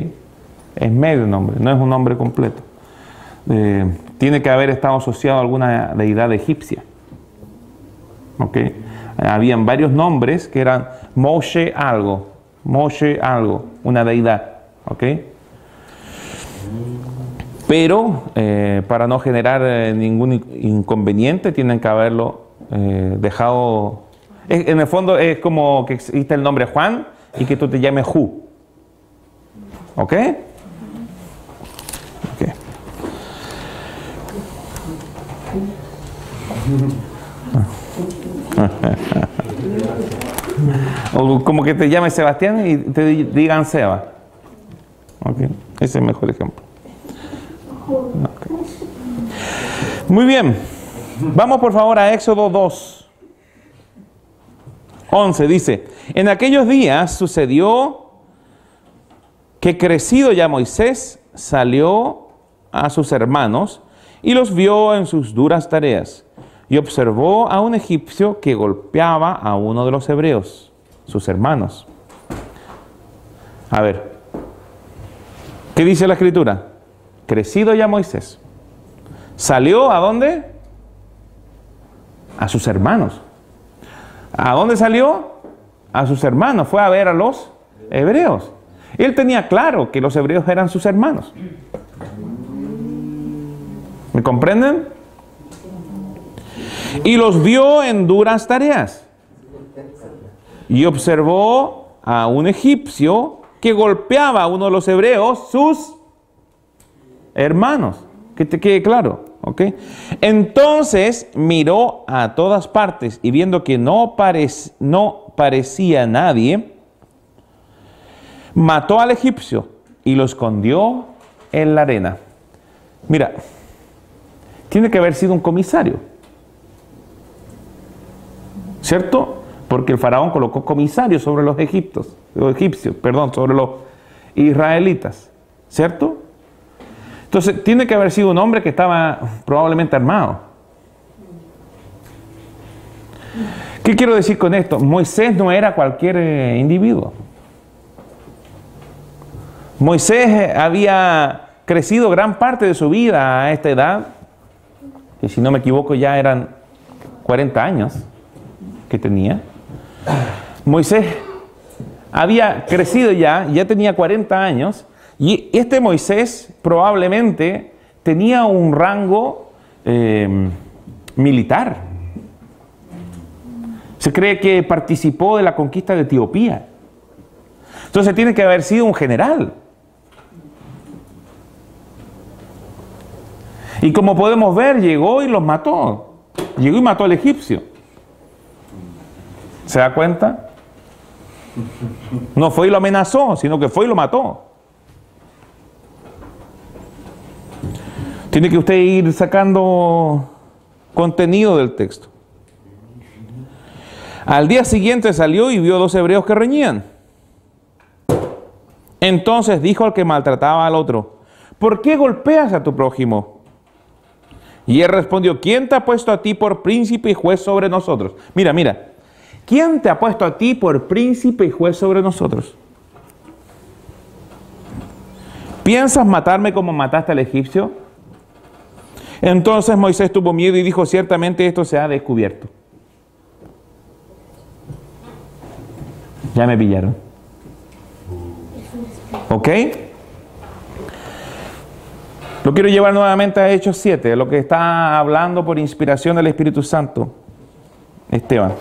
Es medio nombre, no es un nombre completo. Tiene que haber estado asociado a alguna deidad egipcia. ¿Ok? Habían varios nombres que eran Moshe algo, una deidad. ¿Ok? Pero para no generar ningún inconveniente, tienen que haberlo dejado. En el fondo es como que existe el nombre Juan y que tú te llames Ju. ¿Ok? Ok. O como que te llames Sebastián y te digan Seba. Okay. Ese es el mejor ejemplo. Okay. Muy bien. Vamos por favor a Éxodo 2:11. Dice, en aquellos días sucedió que crecido ya Moisés salió a sus hermanos y los vio en sus duras tareas. Y observó a un egipcio que golpeaba a uno de los hebreos, sus hermanos. A ver, ¿qué dice la Escritura? Crecido ya Moisés. ¿Salió a dónde? A sus hermanos. ¿A dónde salió? A sus hermanos. Fue a ver a los hebreos. Él tenía claro que los hebreos eran sus hermanos. ¿Me comprenden? Y los vio en duras tareas. Y observó a un egipcio que golpeaba a uno de los hebreos, sus hermanos. Que te quede claro, ¿ok? Entonces miró a todas partes y viendo que no parecía nadie, mató al egipcio y lo escondió en la arena. Mira, tiene que haber sido un comisario, ¿cierto? Porque el faraón colocó comisarios sobre los egipcios, sobre los israelitas, ¿cierto? Entonces, tiene que haber sido un hombre que estaba probablemente armado. ¿Qué quiero decir con esto? Moisés no era cualquier individuo. Moisés había crecido gran parte de su vida a esta edad, que si no me equivoco ya eran 40 años que tenía. Moisés había crecido ya tenía 40 años, y este Moisés probablemente tenía un rango militar. Se cree que participó de la conquista de Etiopía. Entonces tiene que haber sido un general. Y como podemos ver, llegó y los mató. Llegó y mató al egipcio. ¿Se da cuenta? No fue y lo amenazó, sino que fue y lo mató. Tiene que usted ir sacando contenido del texto. Al día siguiente salió y vio 2 hebreos que reñían. Entonces dijo al que maltrataba al otro, ¿por qué golpeas a tu prójimo? Y él respondió, ¿quién te ha puesto a ti por príncipe y juez sobre nosotros? Mira, ¿quién te ha puesto a ti por príncipe y juez sobre nosotros? ¿Piensas matarme como mataste al egipcio? Entonces Moisés tuvo miedo y dijo, ciertamente esto se ha descubierto. Ya me pillaron. ¿Ok? Lo quiero llevar nuevamente a Hechos 7, lo que está hablando por inspiración del Espíritu Santo, Esteban.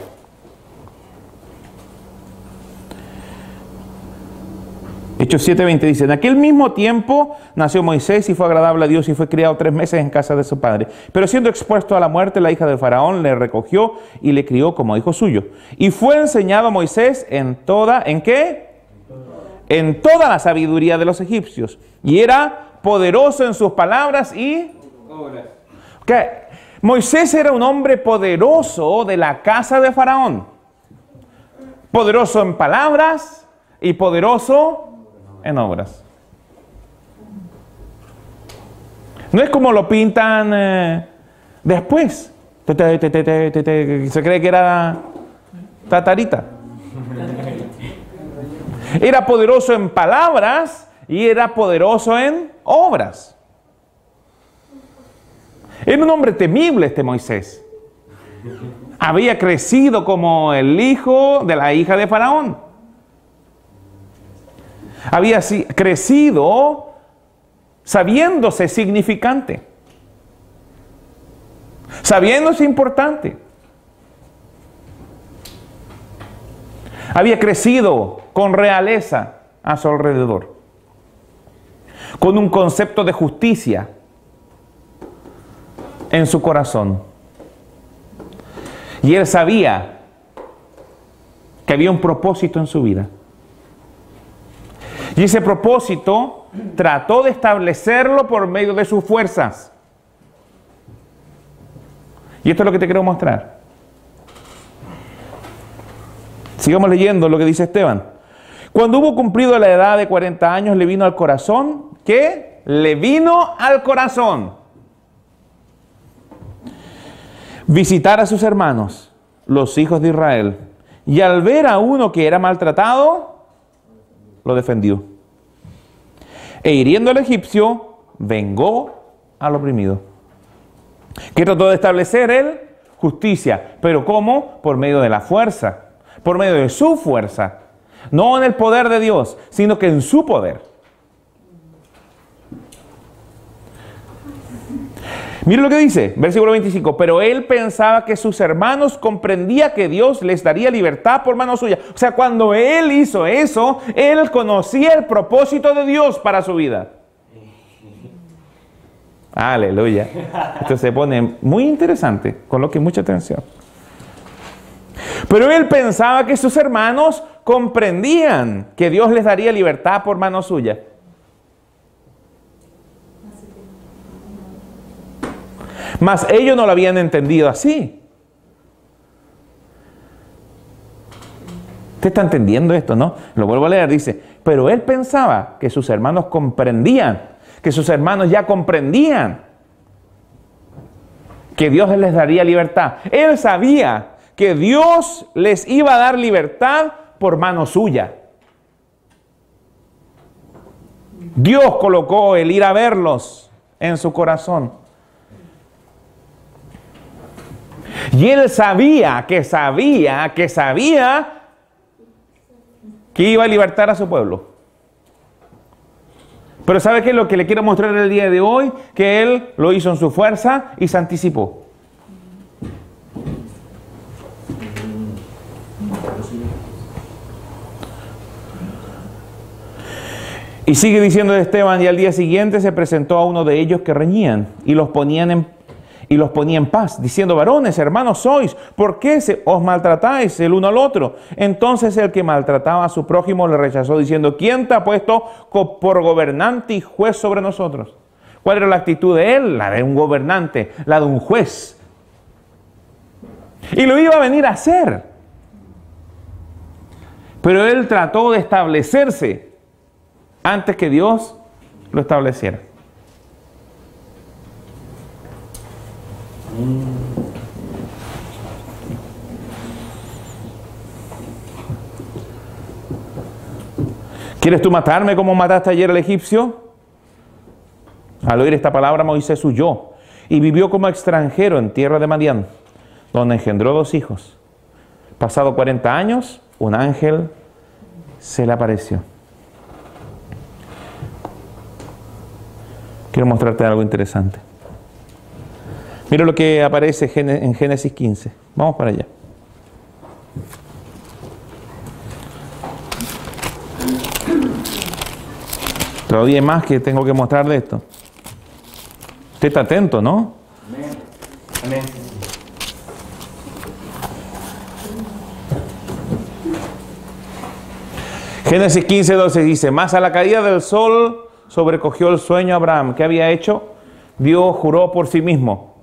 Hechos 7:20 dice: en aquel mismo tiempo nació Moisés y fue agradable a Dios y fue criado 3 meses en casa de su padre. Pero siendo expuesto a la muerte, la hija de Faraón le recogió y le crió como hijo suyo. Y fue enseñado a Moisés en toda, ¿en qué? En toda la sabiduría de los egipcios. Y era poderoso en sus palabras y obras. Okay. Moisés era un hombre poderoso de la casa de Faraón. Poderoso en palabras y poderoso en obras. No es como lo pintan después. Se cree que era tatarita. Era poderoso en palabras y era poderoso en obras. Era un hombre temible este Moisés. Había crecido como el hijo de la hija de Faraón. Había crecido sabiéndose significante, sabiéndose importante. Había crecido con realeza a su alrededor, con un concepto de justicia en su corazón. Y él sabía que había un propósito en su vida. Y ese propósito trató de establecerlo por medio de sus fuerzas. Y esto es lo que te quiero mostrar. Sigamos leyendo lo que dice Esteban. Cuando hubo cumplido la edad de 40 años, le vino al corazón. ¿Qué? Le vino al corazón visitar a sus hermanos, los hijos de Israel. Y al ver a uno que era maltratado, lo defendió. E hiriendo al egipcio, vengó al oprimido. ¿Qué trató de establecer él? Justicia. ¿Pero cómo? Por medio de la fuerza. Por medio de su fuerza. No en el poder de Dios, sino que en su poder. Mira lo que dice, versículo 25. Pero él pensaba que sus hermanos comprendían que Dios les daría libertad por mano suya. O sea, cuando él hizo eso, él conocía el propósito de Dios para su vida. Aleluya. Esto se pone muy interesante, coloque mucha atención. Pero él pensaba que sus hermanos comprendían que Dios les daría libertad por mano suya. Mas ellos no lo habían entendido así. ¿Usted está entendiendo esto, no? Lo vuelvo a leer, dice, pero él pensaba que sus hermanos comprendían, que sus hermanos ya comprendían que Dios les daría libertad. Él sabía que Dios les iba a dar libertad por mano suya. Dios colocó el ir a verlos en su corazón. Y él sabía que iba a libertar a su pueblo. Pero ¿sabe qué es lo que le quiero mostrar el día de hoy? Que él lo hizo en su fuerza y se anticipó. Y sigue diciendo Esteban, y al día siguiente se presentó a uno de ellos que reñían y los ponía en paz, diciendo, varones, hermanos sois, ¿por qué os maltratáis el uno al otro? Entonces el que maltrataba a su prójimo le rechazó, diciendo, ¿quién te ha puesto por gobernante y juez sobre nosotros? ¿Cuál era la actitud de él? La de un gobernante, la de un juez. Y lo iba a venir a hacer. Pero él trató de establecerse antes que Dios lo estableciera. ¿Quieres tú matarme como mataste ayer al egipcio? Al oír esta palabra, Moisés huyó y vivió como extranjero en tierra de Madián, donde engendró 2 hijos. Pasado 40 años, un ángel se le apareció. Quiero mostrarte algo interesante. Mira lo que aparece en Génesis 15. Vamos para allá. Otro día más que tengo que mostrar de esto. Usted está atento, ¿no? Amén. Amén. Génesis 15:12 dice, mas a la caída del sol sobrecogió el sueño a Abraham. ¿Qué había hecho? Dios juró por sí mismo.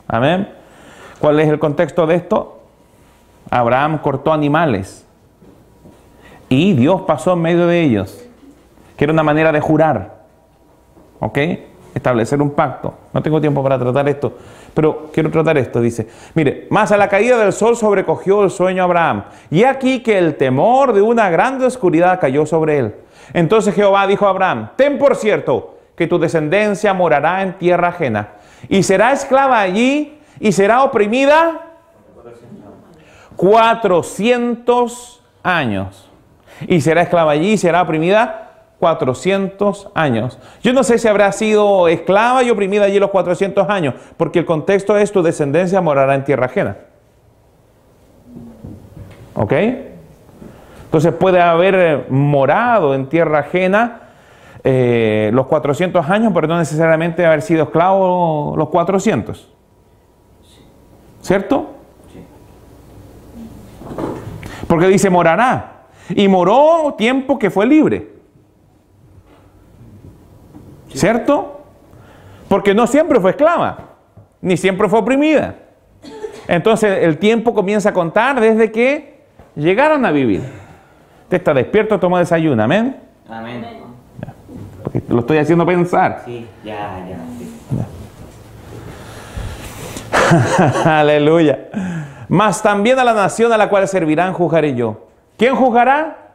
Amén. ¿Cuál es el contexto de esto? Abraham cortó animales y Dios pasó en medio de ellos, que era una manera de jurar, ¿ok? Establecer un pacto. No tengo tiempo para tratar esto, pero quiero tratar esto. Dice, mire, mas a la caída del sol sobrecogió el sueño a Abraham, y aquí que el temor de una grande oscuridad cayó sobre él. Entonces Jehová dijo a Abraham, ten por cierto que tu descendencia morará en tierra ajena, y será esclava allí, y será oprimida 400 años. Y será esclava allí, y será oprimida 400 años. Yo no sé si habrá sido esclava y oprimida allí los 400 años, porque el contexto es tu descendencia morará en tierra ajena. ¿Ok? Entonces puede haber morado en tierra ajena los 400 años, pero no necesariamente haber sido esclavo los 400. ¿Cierto? Porque dice morará. Y moró tiempo que fue libre. ¿Cierto? Porque no siempre fue esclava, ni siempre fue oprimida. Entonces el tiempo comienza a contar desde que llegaron a vivir. Usted está despierto, toma desayuno, amén. Amén. Porque lo estoy haciendo pensar. Sí, ya. Sí. Aleluya. Mas también a la nación a la cual servirán juzgaré yo. ¿Quién juzgará?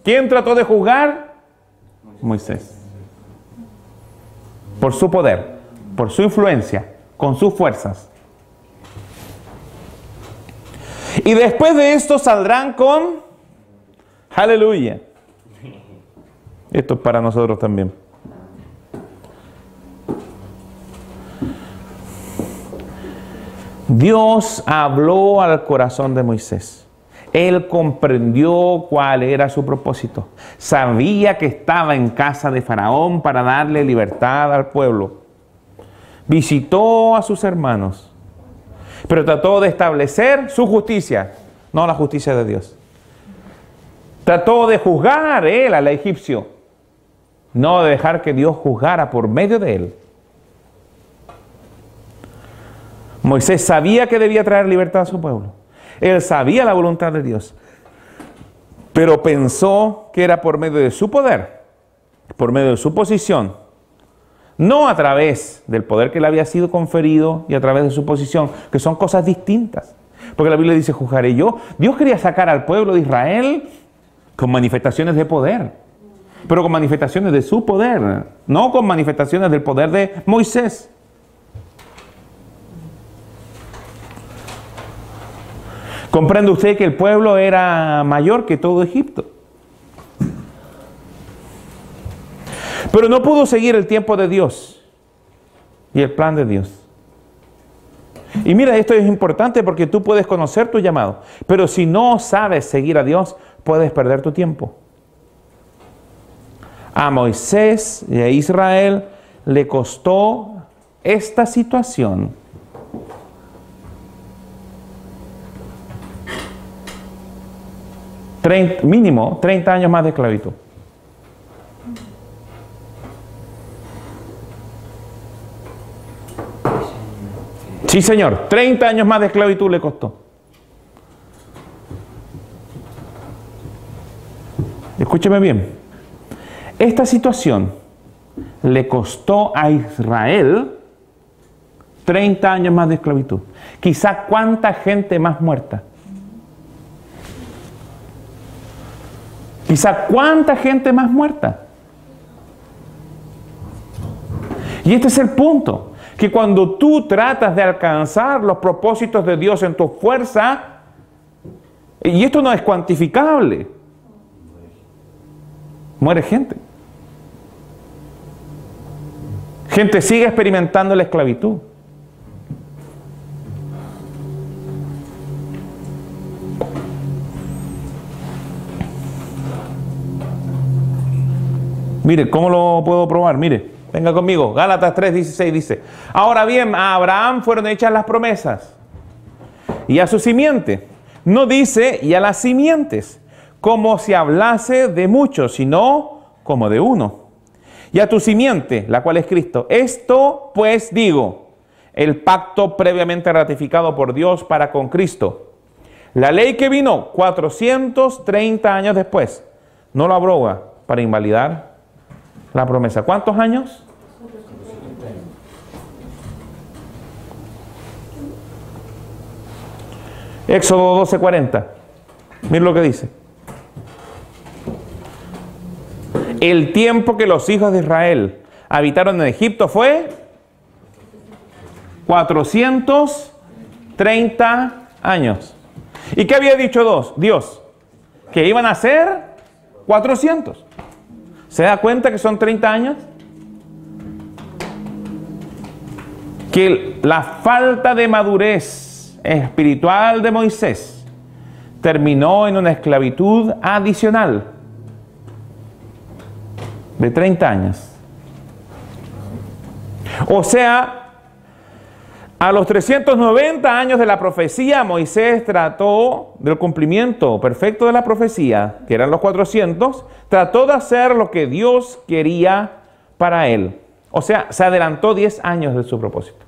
¿Quién trató de juzgar? Moisés. Por su poder, por su influencia, con sus fuerzas. Y después de esto saldrán con... Aleluya. Esto es para nosotros también. Dios habló al corazón de Moisés. Él comprendió cuál era su propósito. Sabía que estaba en casa de Faraón para darle libertad al pueblo. Visitó a sus hermanos, pero trató de establecer su justicia, no la justicia de Dios. Trató de juzgar él al egipcio, no de dejar que Dios juzgara por medio de él. Moisés sabía que debía traer libertad a su pueblo. Él sabía la voluntad de Dios, pero pensó que era por medio de su poder, por medio de su posición, no a través del poder que le había sido conferido y a través de su posición, que son cosas distintas. Porque la Biblia dice, juzgaré yo. Dios quería sacar al pueblo de Israel con manifestaciones de poder, pero con manifestaciones de su poder, no con manifestaciones del poder de Moisés. ¿Comprende usted que el pueblo era mayor que todo Egipto? Pero no pudo seguir el tiempo de Dios y el plan de Dios. Y mira, esto es importante porque tú puedes conocer tu llamado, pero si no sabes seguir a Dios, puedes perder tu tiempo. A Moisés y a Israel le costó esta situación. Mínimo 30 años más de esclavitud. Sí, señor, 30 años más de esclavitud le costó. Escúcheme bien. Esta situación le costó a Israel 30 años más de esclavitud. Quizá cuánta gente más muerta. Quizá cuánta gente más muerta. Y este es el punto, que cuando tú tratas de alcanzar los propósitos de Dios en tu fuerza, y esto no es cuantificable, muere gente. Gente sigue experimentando la esclavitud. Mire, ¿cómo lo puedo probar? Mire, venga conmigo. Gálatas 3:16 dice: ahora bien, a Abraham fueron hechas las promesas, y a su simiente. No dice y a las simientes, como si hablase de muchos, sino como de uno. Y a tu simiente, la cual es Cristo. Esto pues digo, el pacto previamente ratificado por Dios para con Cristo. La ley que vino 430 años después, no lo abroga para invalidar la promesa. ¿Cuántos años? Éxodo 12:40. Miren lo que dice. El tiempo que los hijos de Israel habitaron en Egipto fue 430 años. ¿Y qué había dicho Dios? Que iban a ser 400. ¿Se da cuenta que son 30 años? Que la falta de madurez espiritual de Moisés terminó en una esclavitud adicional de 30 años. O sea, a los 390 años de la profecía, Moisés trató del cumplimiento perfecto de la profecía, que eran los 400, trató de hacer lo que Dios quería para él. O sea, se adelantó 10 años de su propósito.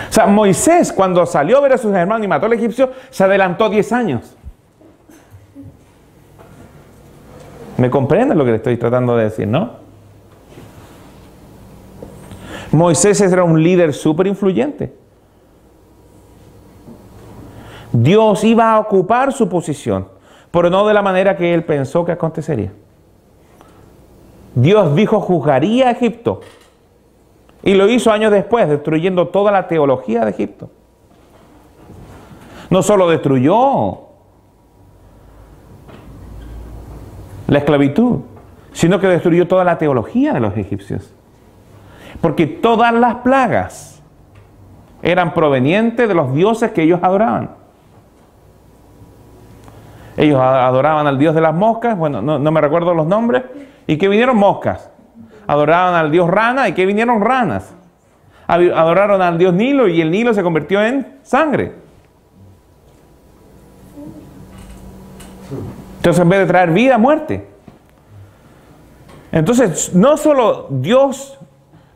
O sea, Moisés, cuando salió a ver a sus hermanos y mató al egipcio, se adelantó 10 años. ¿Me comprenden lo que le estoy tratando de decir, no? Moisés era un líder súper influyente. Dios iba a ocupar su posición, pero no de la manera que él pensó que acontecería. Dios dijo juzgaría a Egipto. Y lo hizo años después, destruyendo toda la teología de Egipto. No solo destruyó la esclavitud, sino que destruyó toda la teología de los egipcios. Porque todas las plagas eran provenientes de los dioses que ellos adoraban. Ellos adoraban al dios de las moscas, bueno, no me recuerdo los nombres, y que vinieron moscas. Adoraban al dios rana y que vinieron ranas. Adoraron al dios Nilo y el Nilo se convirtió en sangre. Entonces, en vez de traer vida, muerte. Entonces, no solo Dios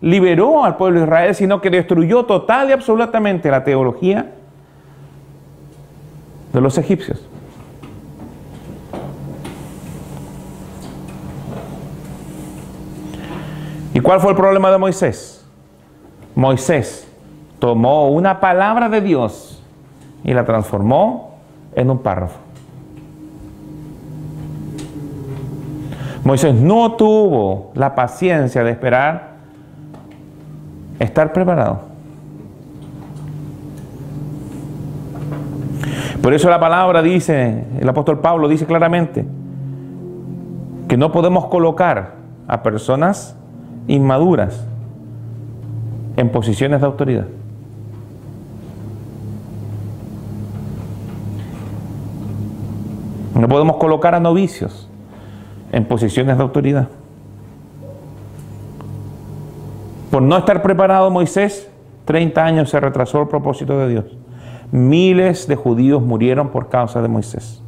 liberó al pueblo de Israel, sino que destruyó total y absolutamente la teología de los egipcios. ¿Y cuál fue el problema de Moisés? Moisés tomó una palabra de Dios y la transformó en un párrafo. Moisés no tuvo la paciencia de esperar estar preparado. Por eso la palabra dice, el apóstol Pablo dice claramente, que no podemos colocar a personas inmaduras en posiciones de autoridad. No podemos colocar a novicios en posiciones de autoridad. Por no estar preparado Moisés, 30 años se retrasó el propósito de Dios. Miles de judíos murieron por causa de Moisés.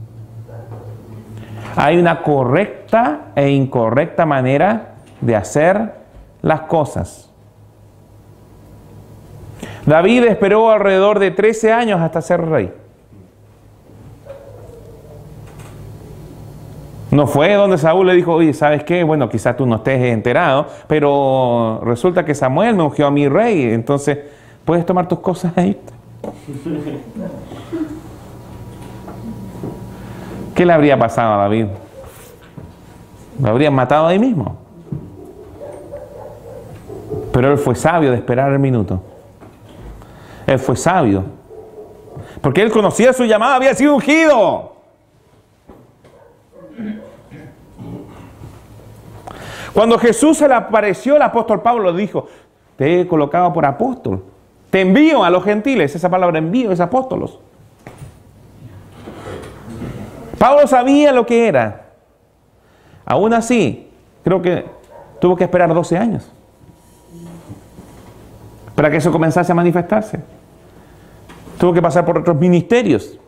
Hay una correcta e incorrecta manera de hacer las cosas. David esperó alrededor de 13 años hasta ser rey. No fue donde Saúl le dijo, oye, ¿sabes qué? Bueno, quizás tú no estés enterado, pero resulta que Samuel me ungió a mi rey, entonces, ¿puedes tomar tus cosas ahí? ¿Qué le habría pasado a David? Lo habrían matado ahí mismo. Pero él fue sabio de esperar el minuto. Él fue sabio. Porque él conocía su llamada, había sido ungido. Cuando Jesús se le apareció, el apóstol Pablo dijo, te he colocado por apóstol. Te envío a los gentiles. Esa palabra envío es apóstolos. Pablo sabía lo que era. Aún así, creo que tuvo que esperar 12 años para que eso comenzase a manifestarse. Tuvo que pasar por otros ministerios.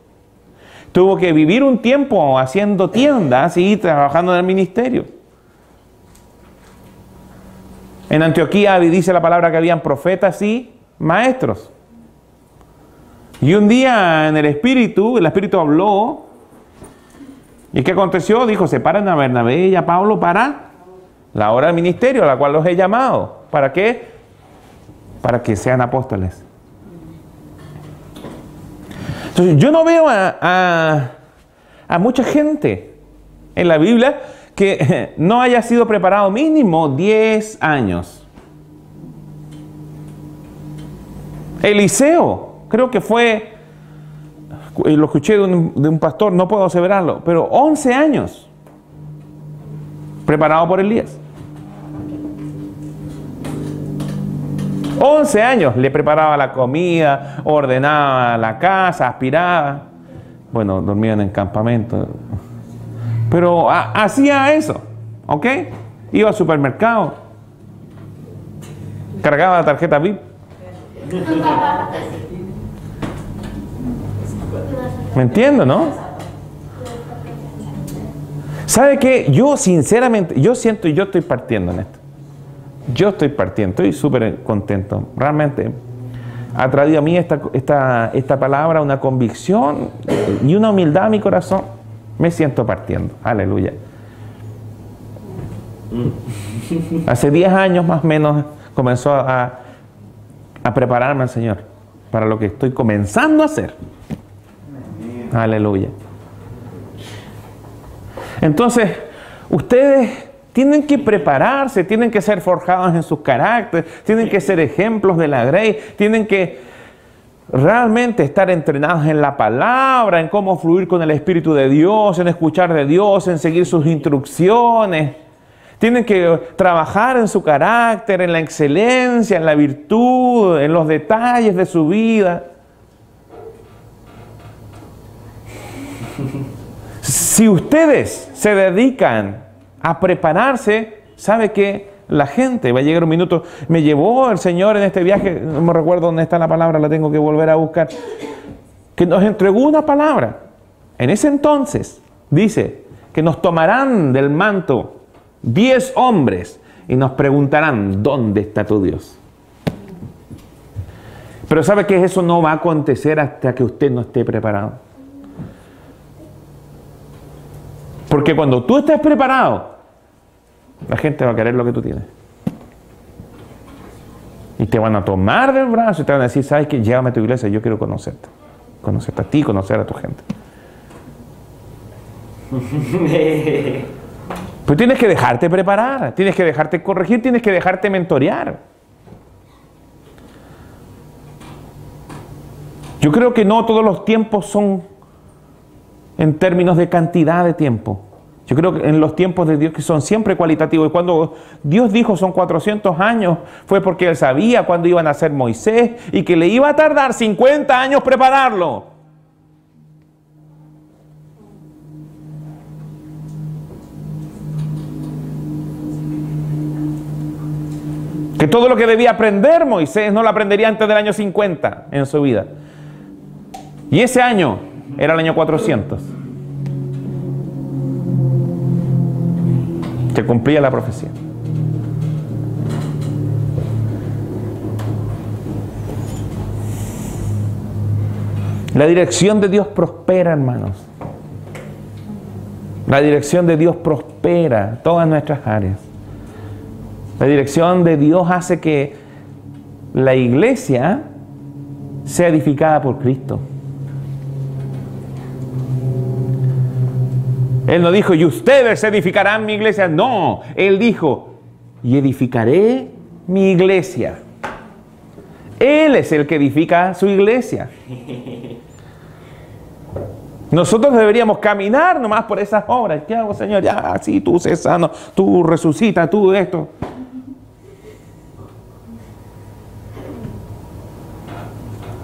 Tuvo que vivir un tiempo haciendo tiendas y trabajando en el ministerio. En Antioquía dice la palabra que habían profetas y maestros. Y un día en el Espíritu habló. ¿Y qué aconteció? Dijo, separen a Bernabé y a Pablo para la obra del ministerio, a la cual los he llamado. ¿Para qué? Para que sean apóstoles. Entonces, yo no veo a mucha gente en la Biblia que no haya sido preparado mínimo 10 años. Eliseo, creo que fue, lo escuché de un pastor, no puedo aseverarlo, pero 11 años preparado por Elías. 11 años le preparaba la comida, ordenaba la casa, aspiraba. Bueno, dormían en campamento. Pero hacía eso, ¿ok? Iba al supermercado, cargaba la tarjeta VIP. ¿Me entiendo, no? ¿Sabe qué? Yo sinceramente, yo siento y yo estoy partiendo en esto. Yo estoy partiendo, estoy súper contento. Realmente ha traído a mí esta palabra una convicción y una humildad a mi corazón. Me siento partiendo. Aleluya. Hace 10 años más o menos comenzó a prepararme el Señor para lo que estoy comenzando a hacer. Aleluya. Entonces, ustedes tienen que prepararse, tienen que ser forjados en sus caracteres, tienen que ser ejemplos de la grey, tienen que realmente estar entrenados en la palabra, en cómo fluir con el Espíritu de Dios, en escuchar de Dios, en seguir sus instrucciones. Tienen que trabajar en su carácter, en la excelencia, en la virtud, en los detalles de su vida. Si ustedes se dedican a prepararse, ¿sabe qué? La gente va a llegar un minuto. Me llevó el Señor en este viaje, no me recuerdo dónde está la palabra, la tengo que volver a buscar, que nos entregó una palabra. En ese entonces dice que nos tomarán del manto 10 hombres y nos preguntarán, ¿dónde está tu Dios? Pero ¿sabe que eso no va a acontecer hasta que usted no esté preparado? Porque cuando tú estés preparado, la gente va a querer lo que tú tienes. Y te van a tomar del brazo y te van a decir, ¿sabes qué? Llévame a tu iglesia, yo quiero conocerte. Conocerte a ti, conocer a tu gente. Pero tienes que dejarte preparar, tienes que dejarte corregir, tienes que dejarte mentorear. Yo creo que no todos los tiempos son en términos de cantidad de tiempo. Yo creo que en los tiempos de Dios que son siempre cualitativos. Y cuando Dios dijo son 400 años, fue porque Él sabía cuándo iba a nacer Moisés y que le iba a tardar 50 años prepararlo. Que todo lo que debía aprender Moisés no lo aprendería antes del año 50 en su vida. Y ese año era el año 400. Se cumplía la profecía. La dirección de Dios prospera, hermanos. La dirección de Dios prospera todas nuestras áreas. La dirección de Dios hace que la iglesia sea edificada por Cristo. Él no dijo, y ustedes edificarán mi iglesia. No, Él dijo, y edificaré mi iglesia. Él es el que edifica su iglesia. Nosotros deberíamos caminar nomás por esas obras. ¿Qué hago, Señor? Ya, sí, tú sé sano, tú resucita, tú esto.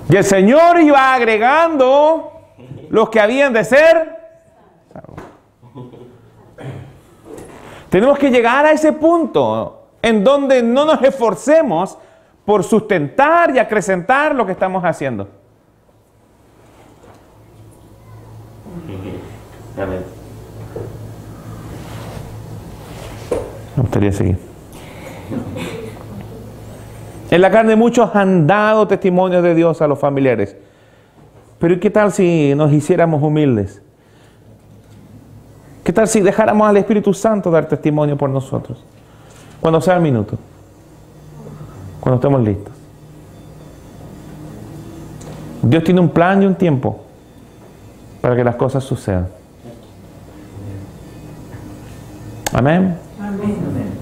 Y el Señor iba agregando los que habían de ser. Tenemos que llegar a ese punto en donde no nos esforcemos por sustentar y acrecentar lo que estamos haciendo. Amén. Me gustaría seguir. En la carne muchos han dado testimonios de Dios a los familiares. Pero ¿y qué tal si nos hiciéramos humildes? ¿Qué tal si dejáramos al Espíritu Santo dar testimonio por nosotros? Cuando sea el minuto. Cuando estemos listos. Dios tiene un plan y un tiempo para que las cosas sucedan. Amén. Amén.